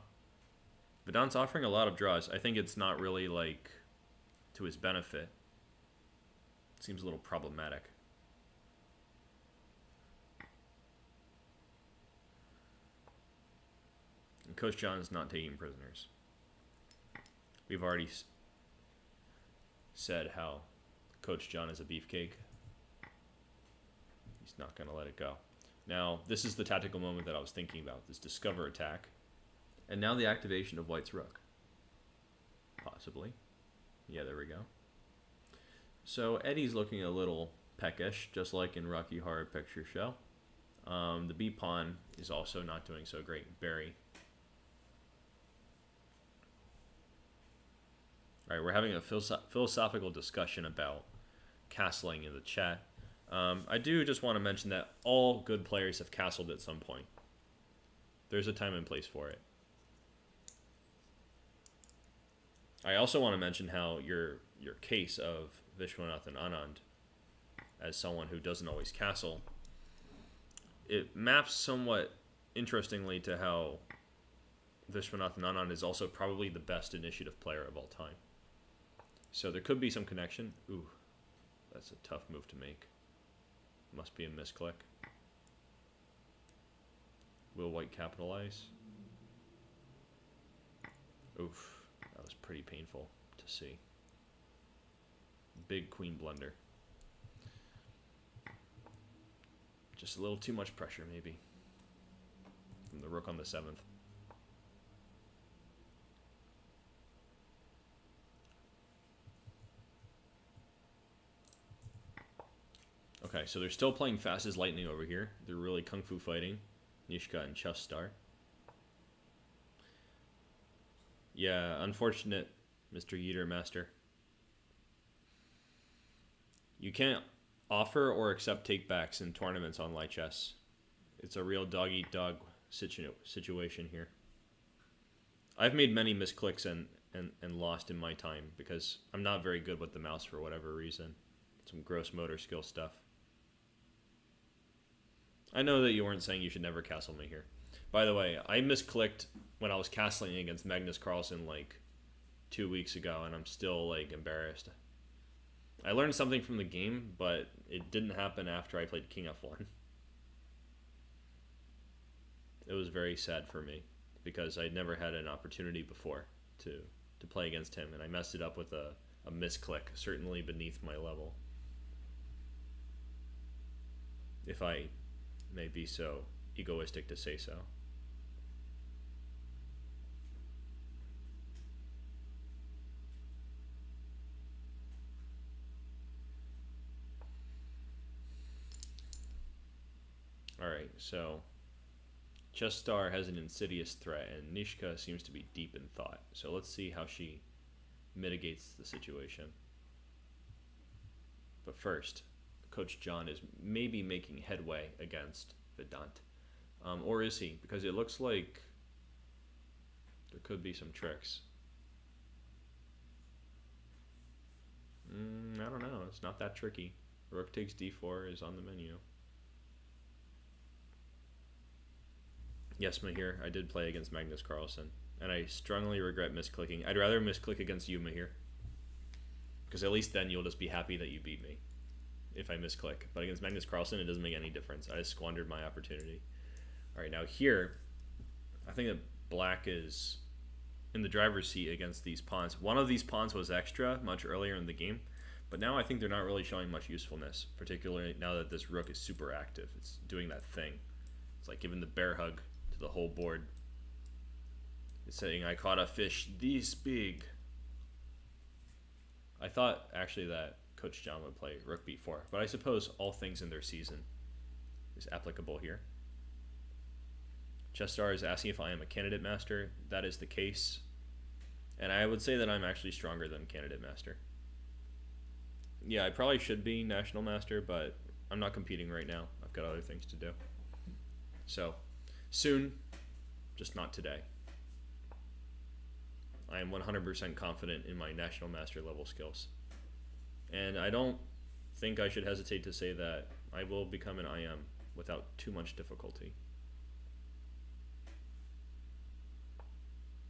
Vedant's offering a lot of draws. I think it's not really like to his benefit. It seems a little problematic. And Coach John is not taking prisoners. We've already said how Coach John is a beefcake. He's not going to let it go. Now, this is the tactical moment that I was thinking about, this discover attack. And now the activation of white's rook. Possibly. Yeah, there we go. So Eddie's looking a little peckish, just like in Rocky Horror Picture Show. The B pawn is also not doing so great. Barry. Alright, we're having a philosophical discussion about castling in the chat. I do just want to mention that all good players have castled at some point. There's a time and place for it. I also want to mention how your case of Vishwanathan Anand as someone who doesn't always castle, it maps somewhat interestingly to how Vishwanathan Anand is also probably the best initiative player of all time. So there could be some connection. Ooh, that's a tough move to make. Must be a misclick. Will white capitalize? Oof, that was pretty painful to see. Big queen blunder. Just a little too much pressure, maybe. From the rook on the 7th. Okay, so they're still playing fast as lightning over here. They're really kung fu fighting. Nishka and Chestar. Yeah, unfortunate, Mr. Yeater Master. You can't offer or accept takebacks in tournaments on light chess. It's a real dog-eat-dog situation here. I've made many misclicks and lost in my time because I'm not very good with the mouse for whatever reason. Some gross motor skill stuff. I know that you weren't saying you should never castle me here. By the way, I misclicked when I was castling against Magnus Carlsen like 2 weeks ago, and I'm still like embarrassed. I learned something from the game, but it didn't happen after I played King F1. It was very sad for me because I'd never had an opportunity before to play against him, and I messed it up with a misclick, certainly beneath my level. If I may be so egoistic to say so. Alright, so Chestar has an insidious threat, and Nishka seems to be deep in thought. So let's see how she mitigates the situation. But first, Coach John is maybe making headway against Vedant. Or is he? Because it looks like there could be some tricks. I don't know. It's not that tricky. Rook takes d4 is on the menu. Yes, Mahir, I did play against Magnus Carlsen, and I strongly regret misclicking. I'd rather misclick against you, Mahir, because at least then you'll just be happy that you beat me if I misclick. But against Magnus Carlsen, it doesn't make any difference. I just squandered my opportunity. All right, now here, I think that black is in the driver's seat against these pawns. One of these pawns was extra much earlier in the game, but now I think they're not really showing much usefulness, particularly now that this rook is super active. It's doing that thing. It's like giving the bear hug to the whole board. It's saying, I caught a fish this big. I thought actually that Coach John would play rook b4, but I suppose all things in their season is applicable here. Chestar is asking if I am a candidate master. That is the case, and I would say that I'm actually stronger than candidate master. Yeah, I probably should be national master, but I'm not competing right now. I've got other things to do. So, soon, just not today. I am 100% confident in my national master level skills. And I don't think I should hesitate to say that I will become an IM without too much difficulty.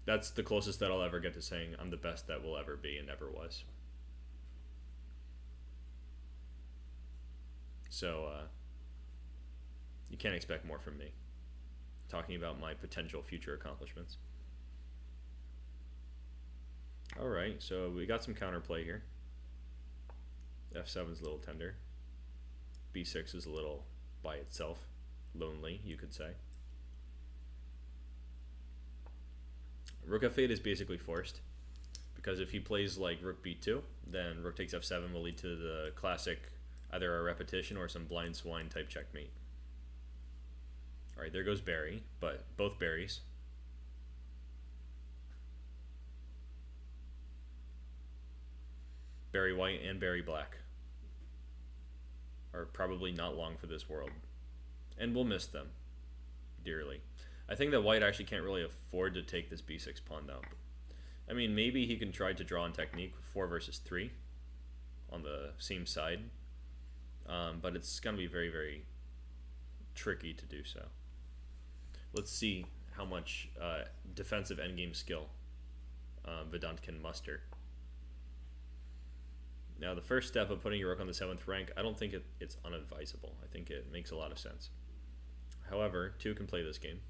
That's the closest that I'll ever get to saying I'm the best that will ever be and ever was. So, you can't expect more from me, talking about my potential future accomplishments. Alright, so we got some counterplay here. F7's a little tender. B6 is a little by itself. Lonely, you could say. Rook F8 is basically forced, because if he plays like Rook B2, then Rook takes F7 will lead to the classic either a repetition or some blind swine type checkmate. Alright, there goes Barry, but both Barrys. Barry White and Barry Black are probably not long for this world, and we'll miss them dearly. I think that White actually can't really afford to take this b6 pawn though. I mean, maybe he can try to draw on technique 4 versus 3 on the same side, but it's going to be very, very tricky to do so. Let's see how much defensive endgame skill Vedant can muster. Now, the first step of putting your rook on the 7th rank, I don't think it's unadvisable. I think it makes a lot of sense. However, 2 can play this game.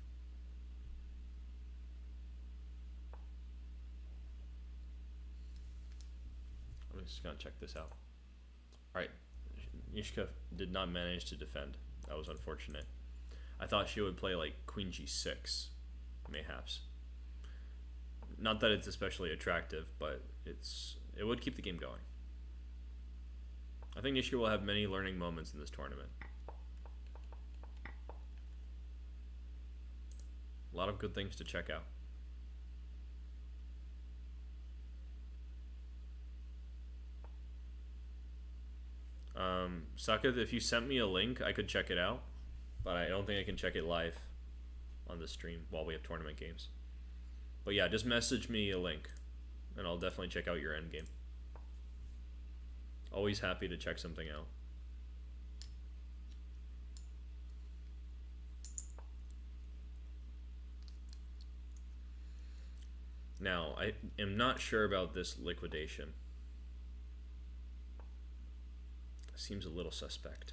I'm just going to check this out. Alright, Nishka did not manage to defend. That was unfortunate. I thought she would play like Queen G6, mayhaps. Not that it's especially attractive, but it would keep the game going. I think Nishka will have many learning moments in this tournament. A lot of good things to check out. Sakith, if you sent me a link, I could check it out, but I don't think I can check it live on the stream while we have tournament games. But yeah, just message me a link, and I'll definitely check out your endgame. Always happy to check something out. Now, I am not sure about this liquidation. Seems a little suspect.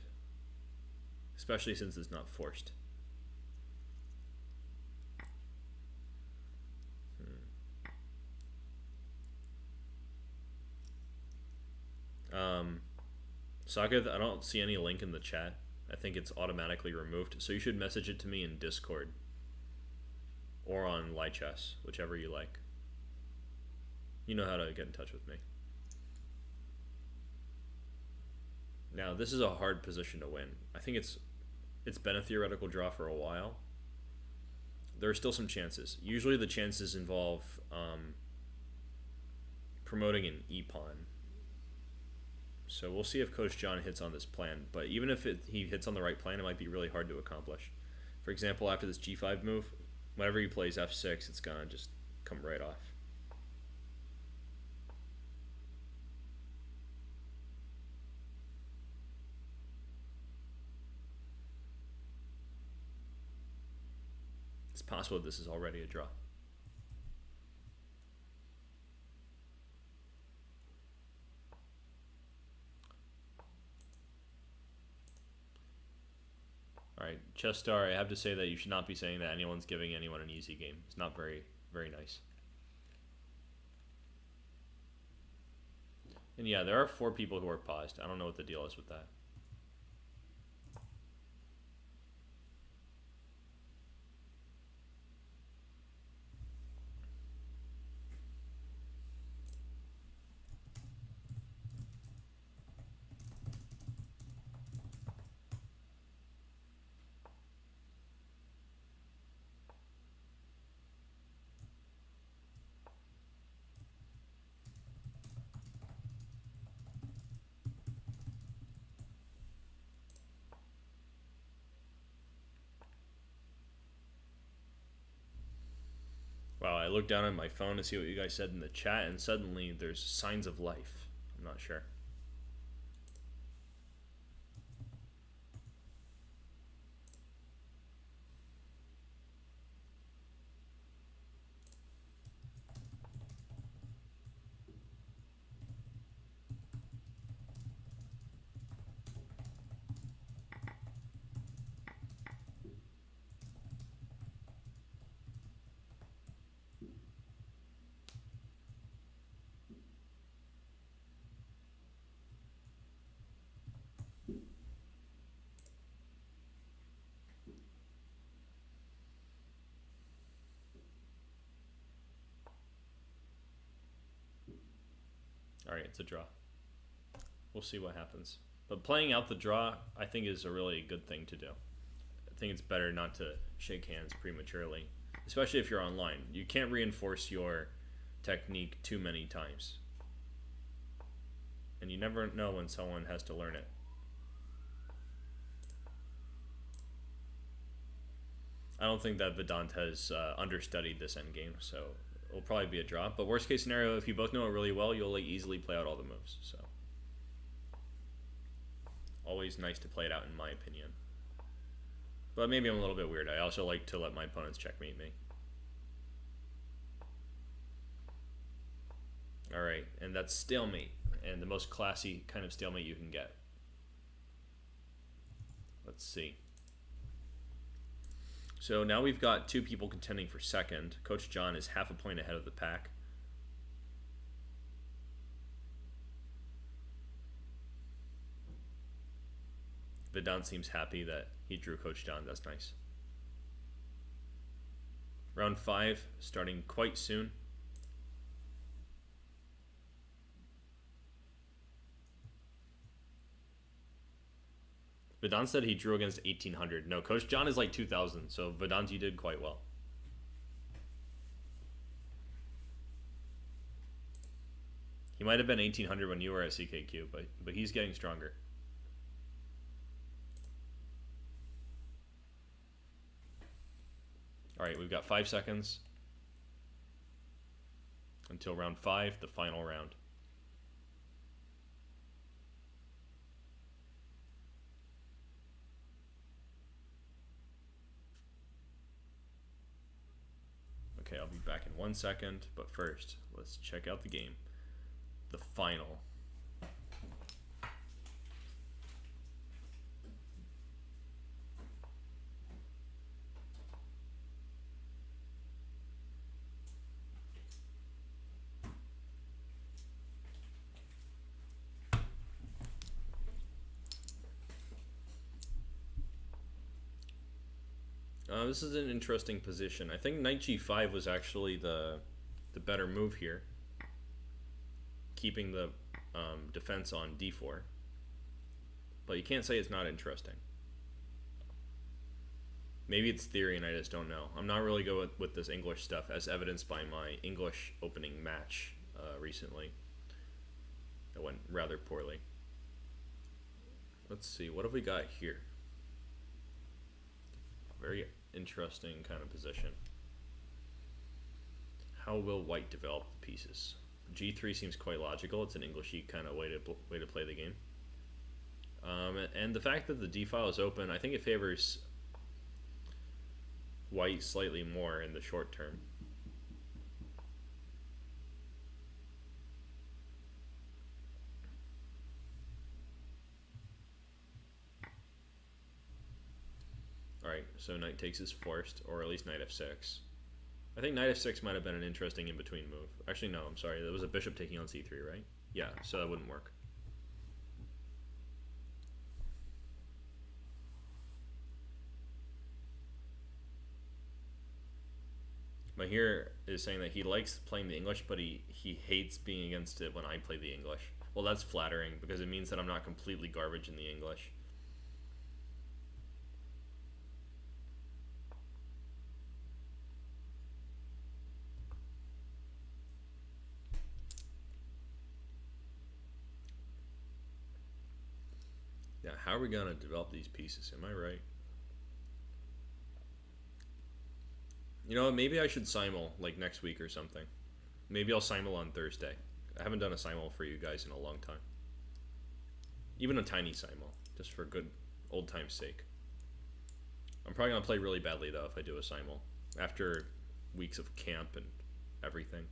Especially since it's not forced. Saga, I don't see any link in the chat. I think it's automatically removed, so you should message it to me in Discord. Or on Lichess, whichever you like. You know how to get in touch with me. Now, this is a hard position to win. I think it's been a theoretical draw for a while. There are still some chances. Usually the chances involve promoting an e-pawn. So we'll see if Coach John hits on this plan. But even if he hits on the right plan, it might be really hard to accomplish. For example, after this g5 move, whenever he plays f6, it's going to just come right off. It's possible this is already a draw. Alright, Chess Star, I have to say that you should not be saying that anyone's giving anyone an easy game. It's not very, very nice. And yeah, there are 4 people who are paused. I don't know what the deal is with that. Wow, I looked down at my phone to see what you guys said in the chat, and suddenly there's signs of life. I'm not sure. Alright, it's a draw. We'll see what happens. But playing out the draw, I think, is a really good thing to do. I think it's better not to shake hands prematurely, especially if you're online. You can't reinforce your technique too many times. And you never know when someone has to learn it. I don't think that Vedant has understudied this endgame, so it'll probably be a draw. But worst case scenario, if you both know it really well, you'll easily play out all the moves. So always nice to play it out, in my opinion. But maybe I'm a little bit weird. I also like to let my opponents checkmate me. Alright, and that's stalemate. And the most classy kind of stalemate you can get. Let's see. So now we've got 2 people contending for second. Coach John is half a point ahead of the pack. Vedant seems happy that he drew Coach John. That's nice. Round 5 starting quite soon. Vedant said he drew against 1800. No, Coach John is like 2000, so Vedant, you did quite well. He might have been 1800 when you were at CKQ, but he's getting stronger. Alright, we've got 5 seconds until round 5, the final round. Okay, I'll I'll be back in 1 second, but first, let's check out the game. The final. This is an interesting position. I think knight g5 was actually the better move here, keeping the defense on d4. But you can't say it's not interesting. Maybe it's theory and I just don't know. I'm not really good with this English stuff, as evidenced by my English opening match recently. It went rather poorly. Let's see, what have we got here? Very interesting kind of position. How will white develop the pieces? G3 seems quite logical. It's an Englishy kind of way to play the game. And the fact that the d file is open, I think it favors white slightly more in the short term. Alright, so knight takes is forced, or at least knight f6. I think knight f6 might have been an interesting in-between move. Actually, no, I'm sorry. There was a bishop taking on c3, right? Yeah, so that wouldn't work. Mahir is saying that he likes playing the English, but he hates being against it when I play the English. Well, that's flattering, because it means that I'm not completely garbage in the English. Now, how are we going to develop these pieces? Am I right? You know what, maybe I should simul, like, next week or something. Maybe I'll simul on Thursday. I haven't done a simul for you guys in a long time. Even a tiny simul, just for good old time's sake. I'm probably going to play really badly, though, if I do a simul. After weeks of camp and everything.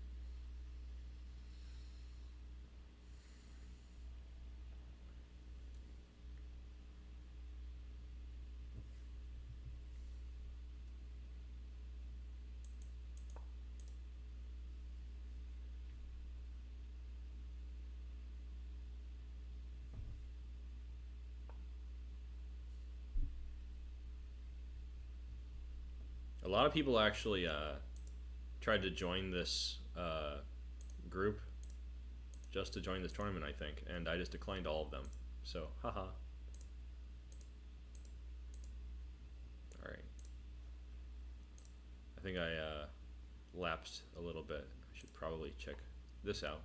A lot of people actually tried to join this group just to join this tournament, I think, and I just declined all of them. So, haha. Alright. I think I lapsed a little bit. I should probably check this out.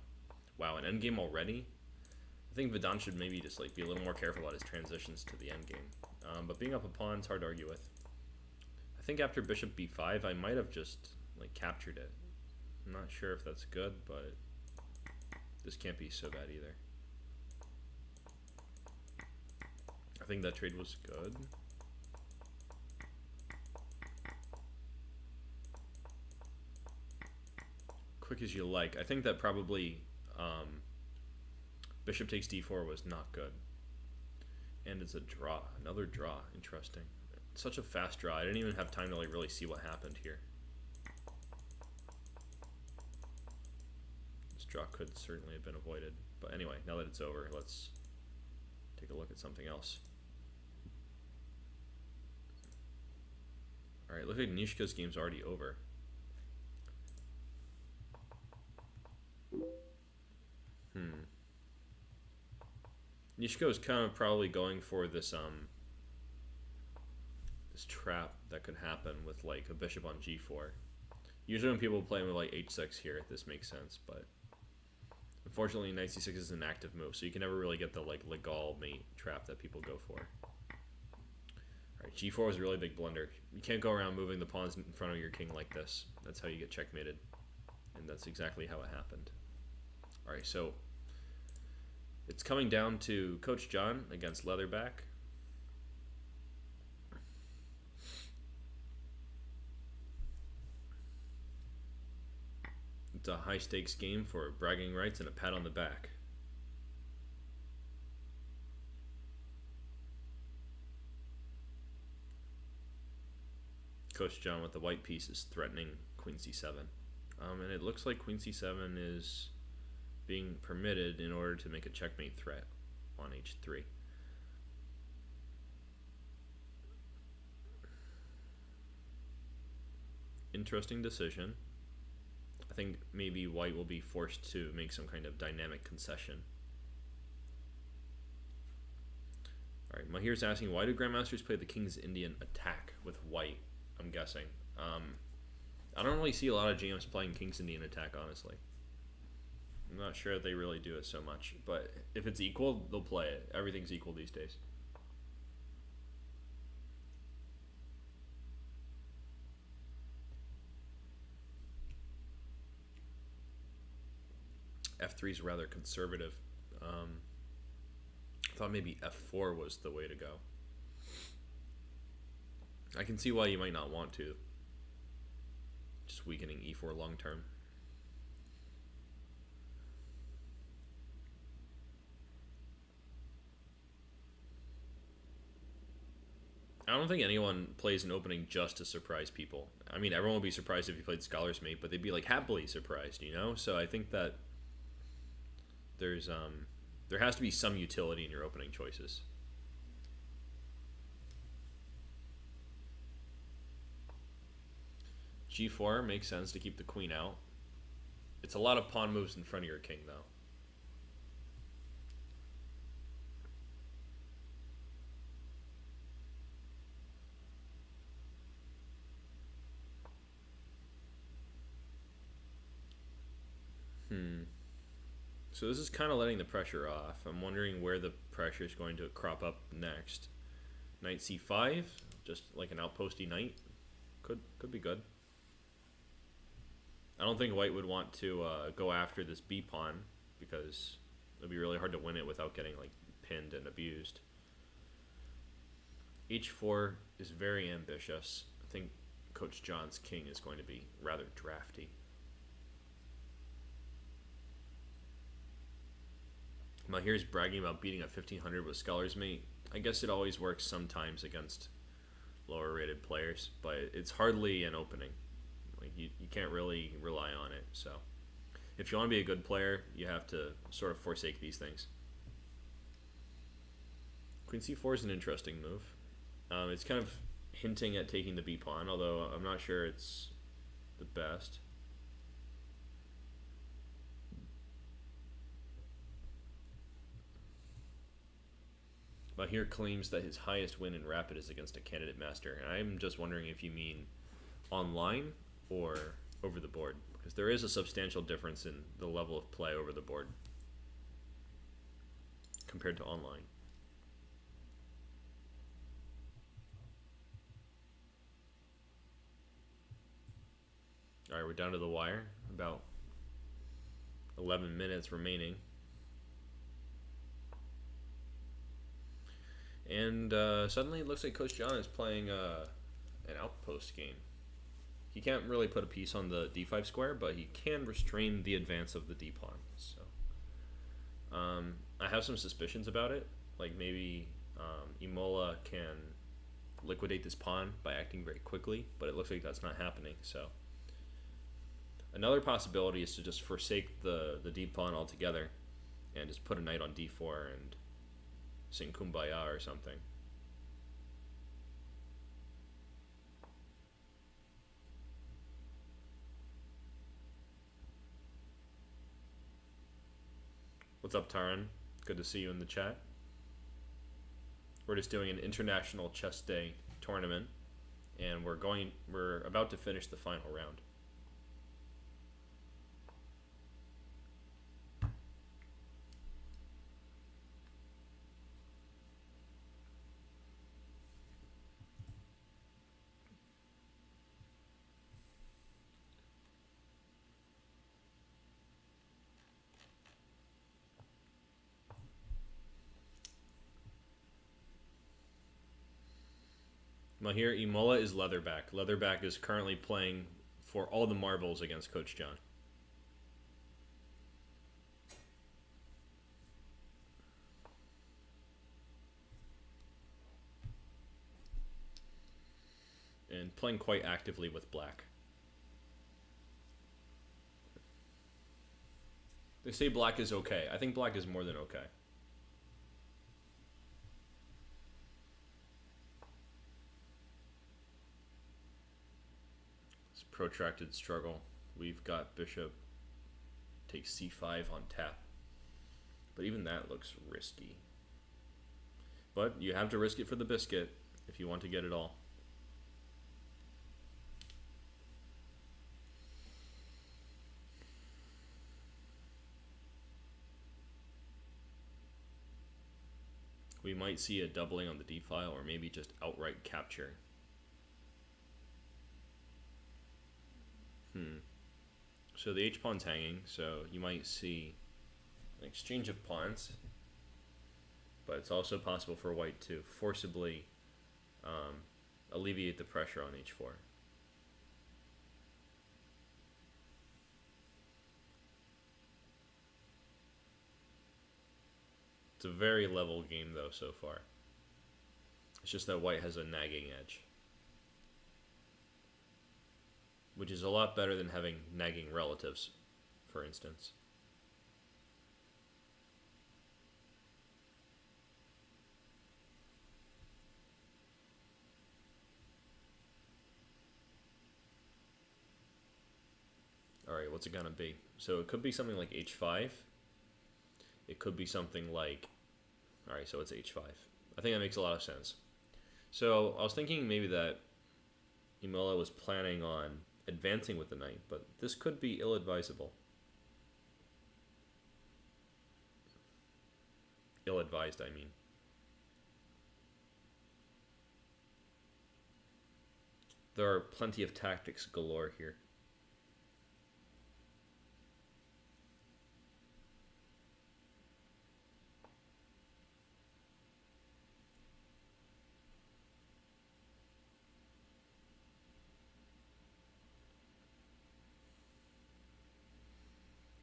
Wow, an endgame already? I think Vedant should maybe just like be a little more careful about his transitions to the endgame. But being up a pawn is hard to argue with. I think after bishop b5, I might have just like captured it. I'm not sure if that's good, but this can't be so bad either. I think that trade was good. Quick as you like. I think that probably bishop takes d4 was not good. And it's a draw. Another draw. Interesting. Such a fast draw. I didn't even have time to like really see what happened here. This draw could certainly have been avoided. But anyway, now that it's over, let's take a look at something else. Alright, look like Nishka's game's already over. Nishiko is kind of probably going for this this trap that could happen with like a bishop on g4. Usually when people play with like h6 here, this makes sense, but unfortunately knight c6 is an active move, so you can never really get the like legal mate trap that people go for. Alright, g4 is a really big blunder. You can't go around moving the pawns in front of your king like this. That's how you get checkmated, and that's exactly how it happened. Alright, so it's coming down to Coach John against Leatherback. It's a high stakes game for bragging rights and a pat on the back. Coach John with the white piece is threatening queen c7. And it looks like queen c7 is being permitted in order to make a checkmate threat on h3. Interesting decision. I think maybe white will be forced to make some kind of dynamic concession. Alright, Mahir's asking, why do Grandmasters play the King's Indian attack with white? I'm guessing. I don't really see a lot of GMs playing King's Indian attack, honestly. I'm not sure that they really do it so much, but if it's equal, they'll play it. Everything's equal these days. F3 is rather conservative. I thought maybe F4 was the way to go. I can see why you might not want to. Just weakening E4 long term. I don't think anyone plays an opening just to surprise people. I mean, everyone would be surprised if you played Scholar's Mate, but they'd be like happily surprised, you know? So I think that there has to be some utility in your opening choices. G4 makes sense to keep the queen out. It's a lot of pawn moves in front of your king, though. So this is kind of letting the pressure off. I'm wondering where the pressure is going to crop up next. Knight c5, just like an outposty knight. Could be good. I don't think white would want to go after this b pawn because it'd be really hard to win it without getting like pinned and abused. h4 is very ambitious. I think Coach John's king is going to be rather drafty. Mahir's bragging about beating a 1500 with Scholar's Mate. I guess it always works sometimes against lower rated players, but it's hardly an opening. Like you can't really rely on it. So if you want to be a good player, you have to sort of forsake these things. Queen c4 is an interesting move. It's kind of hinting at taking the b pawn, although I'm not sure it's the best. Mahir claims that his highest win in Rapid is against a candidate master, and I'm just wondering if you mean online or over the board, because there is a substantial difference in the level of play over the board compared to online. Alright, we're down to the wire, about 11 minutes remaining. And suddenly it looks like Coach John is playing an outpost game. He can't really put a piece on the d5 square, but he can restrain the advance of the d pawn. So I have some suspicions about it. Like maybe Imola can liquidate this pawn by acting very quickly, but it looks like that's not happening. So another possibility is to just forsake the d pawn altogether and just put a knight on d4 and sing Kumbaya or something. What's up, Taran? Good to see you in the chat. We're just doing an international chess day tournament, and we're about to finish the final round. Mahir Imola is Leatherback. Leatherback is currently playing for all the marbles against Coach John. and playing quite actively with black. They say black is okay. I think black is more than okay. It's a protracted struggle. We've got bishop takes c5 on tap. But even that looks risky. But you have to risk it for the biscuit if you want to get it all. We might see a doubling on the d file, or maybe just outright capture. So the h-pawn's hanging, so you might see an exchange of pawns. But it's also possible for white to forcibly alleviate the pressure on h4. It's a very level game, though, so far. It's just that white has a nagging edge, which is a lot better than having nagging relatives, for instance. Alright, what's it gonna be? So it could be something like h5. It could be something like... Alright, so it's h5. I think that makes a lot of sense. So I was thinking maybe that Imola was planning on advancing with the knight, but this could be ill-advisable. Ill-advised, I mean. There are plenty of tactics galore here.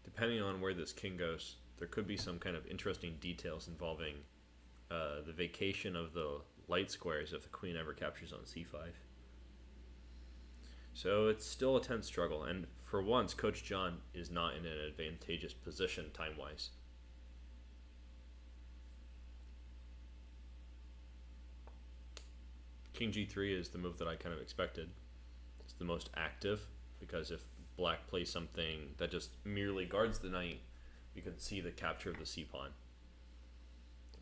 Depending on where this king goes, there could be some kind of interesting details involving the vacation of the light squares if the queen ever captures on c5. So it's still a tense struggle, and for once, Coach John is not in an advantageous position time-wise. King g3 is the move that I kind of expected. It's the most active, because if black plays something that just merely guards the knight, we could see the capture of the c-pawn.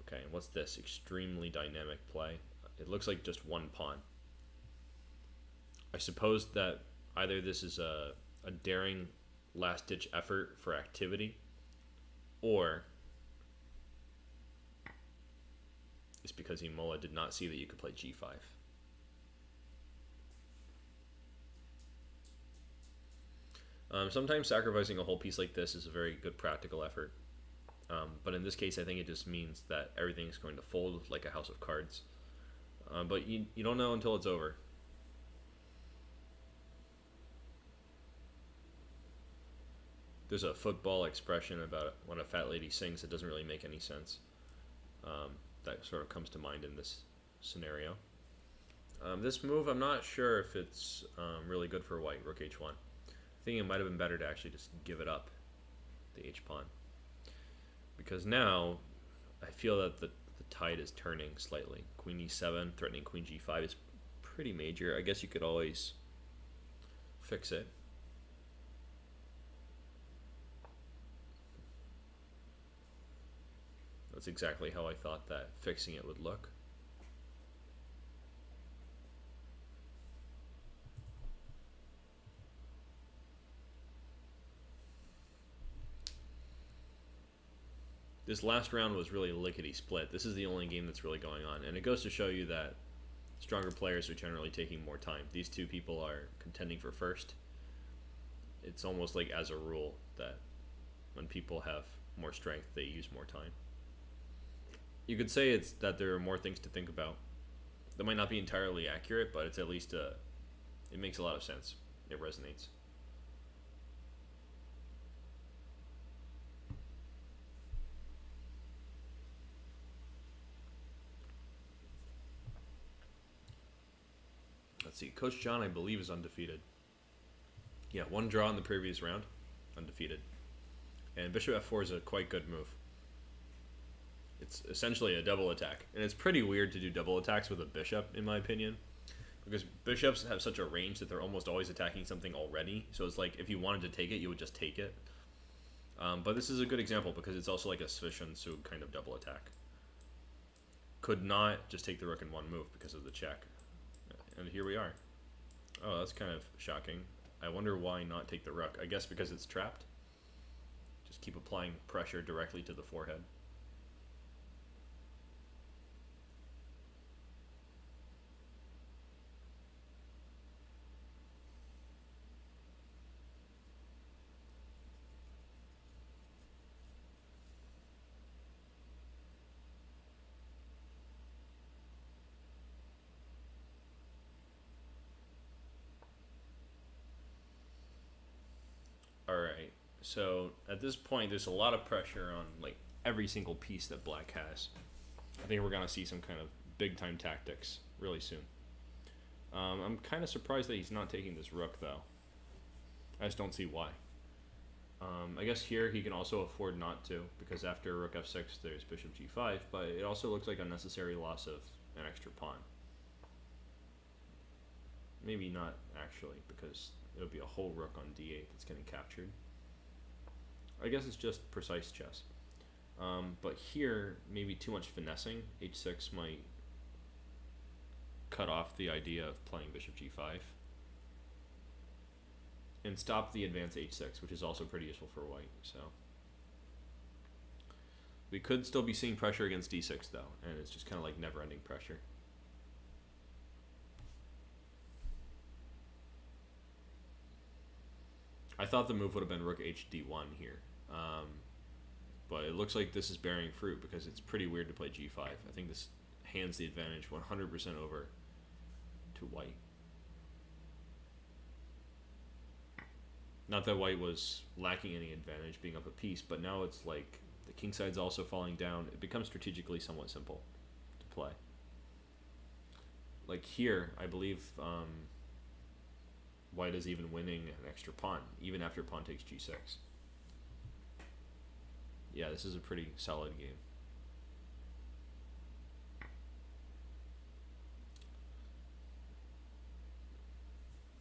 Okay, and what's this? Extremely dynamic play. It looks like just one pawn. I suppose that either this is a daring last-ditch effort for activity, or it's because Imola did not see that you could play g5. Sometimes sacrificing a whole piece like this is a very good practical effort. But in this case, I think it just means that everything is going to fold like a house of cards. But you don't know until it's over. There's a football expression about when a fat lady sings that doesn't really make any sense. That sort of comes to mind in this scenario. This move, I'm not sure if it's really good for white, rook h1. I think it might have been better to actually just give it up, the h-pawn. Because now, I feel that the tide is turning slightly. Queen e7, threatening queen g5 is pretty major. I guess you could always fix it. That's exactly how I thought that fixing it would look. This last round was really lickety-split. This is the only game that's really going on. And it goes to show you that stronger players are generally taking more time. These two people are contending for first. It's almost like as a rule that when people have more strength, they use more time. You could say it's that there are more things to think about. That might not be entirely accurate, but it's at least it makes a lot of sense. It resonates. Let's see. Coach John, I believe, is undefeated. Yeah, 1 draw in the previous round, undefeated. And bishop f4 is a quite good move. It's essentially a double attack. And it's pretty weird to do double attacks with a bishop, in my opinion. Because bishops have such a range that they're almost always attacking something already. So it's like, if you wanted to take it, you would just take it. But this is a good example because it's also like a Svish-Sug kind of double attack. Could not just take the rook in one move because of the check. And here we are. Oh, that's kind of shocking. I wonder why not take the rook. I guess because it's trapped. Just keep applying pressure directly to the forehead. Alright, so at this point there's a lot of pressure on like every single piece that black has. I think we're going to see some kind of big time tactics really soon. I'm kind of surprised that he's not taking this rook though. I just don't see why. I guess here he can also afford not to, because after rook f6 there's bishop g5, but it also looks like unnecessary loss of an extra pawn. Maybe not actually, because it would be a whole rook on d8 that's getting captured. I guess it's just precise chess. But here, maybe too much finessing. h6 might cut off the idea of playing bishop g5. And stop the advance h6, which is also pretty useful for white. So we could still be seeing pressure against d6 though, and it's just kind of like never-ending pressure. I thought the move would have been rook hd1 here, but it looks like this is bearing fruit because it's pretty weird to play g5. I think this hands the advantage 100% over to white. Not that white was lacking any advantage being up a piece, but now it's like the king side's also falling down. It becomes strategically somewhat simple to play. Like here, I believe white is even winning an extra pawn, even after pawn takes g6. Yeah, this is a pretty solid game.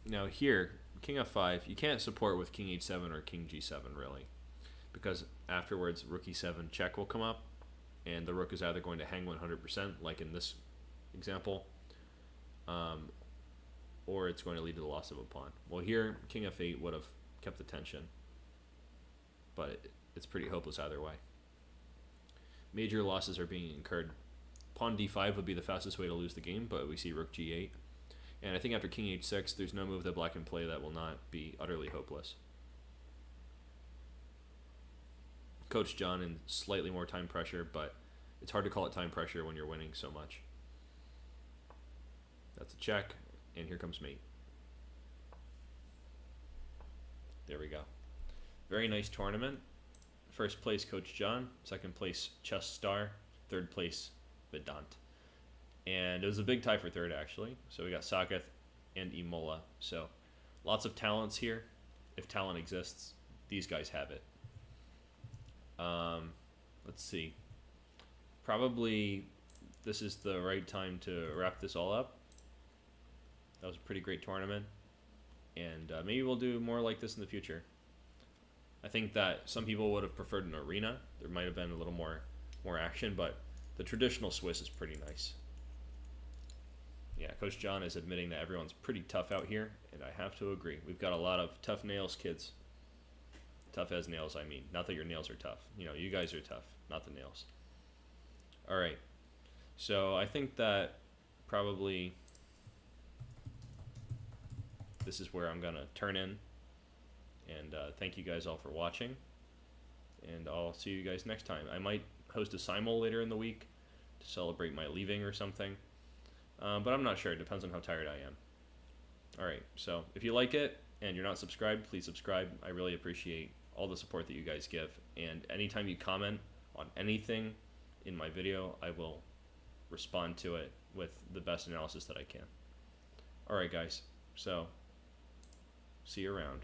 Now here, king f5, you can't support with king h7 or king g7 really, because afterwards rook e7 check will come up, and the rook is either going to hang 100%, like in this example, or it's going to lead to the loss of a pawn. Well here, king f8 would have kept the tension, but it's pretty hopeless either way. Major losses are being incurred. Pawn d5 would be the fastest way to lose the game, but we see rook g8. And I think after king h6, there's no move that black can play that will not be utterly hopeless. Coach John in slightly more time pressure, but it's hard to call it time pressure when you're winning so much. That's a check, and here comes mate. There we go. Very nice tournament. First place, Coach John. Second place, Chess Star. Third place, Vedant. And it was a big tie for third, actually. So we got Sacketh and Imola. So lots of talents here. If talent exists, these guys have it. Let's see. Probably this is the right time to wrap this all up. That was a pretty great tournament. And maybe we'll do more like this in the future. I think that some people would have preferred an arena. There might have been a little more action, but the traditional Swiss is pretty nice. Yeah, Coach John is admitting that everyone's pretty tough out here, and I have to agree. We've got a lot of tough nails, kids. Tough as nails, I mean. Not that your nails are tough. You know, you guys are tough, not the nails. All right. So I think that probably this is where I'm going to turn in. And thank you guys all for watching. And I'll see you guys next time. I might host a simul later in the week to celebrate my leaving or something. But I'm not sure. It depends on how tired I am. Alright, so if you like it and you're not subscribed, please subscribe. I really appreciate all the support that you guys give. And anytime you comment on anything in my video, I will respond to it with the best analysis that I can. All right, guys. So, see you around.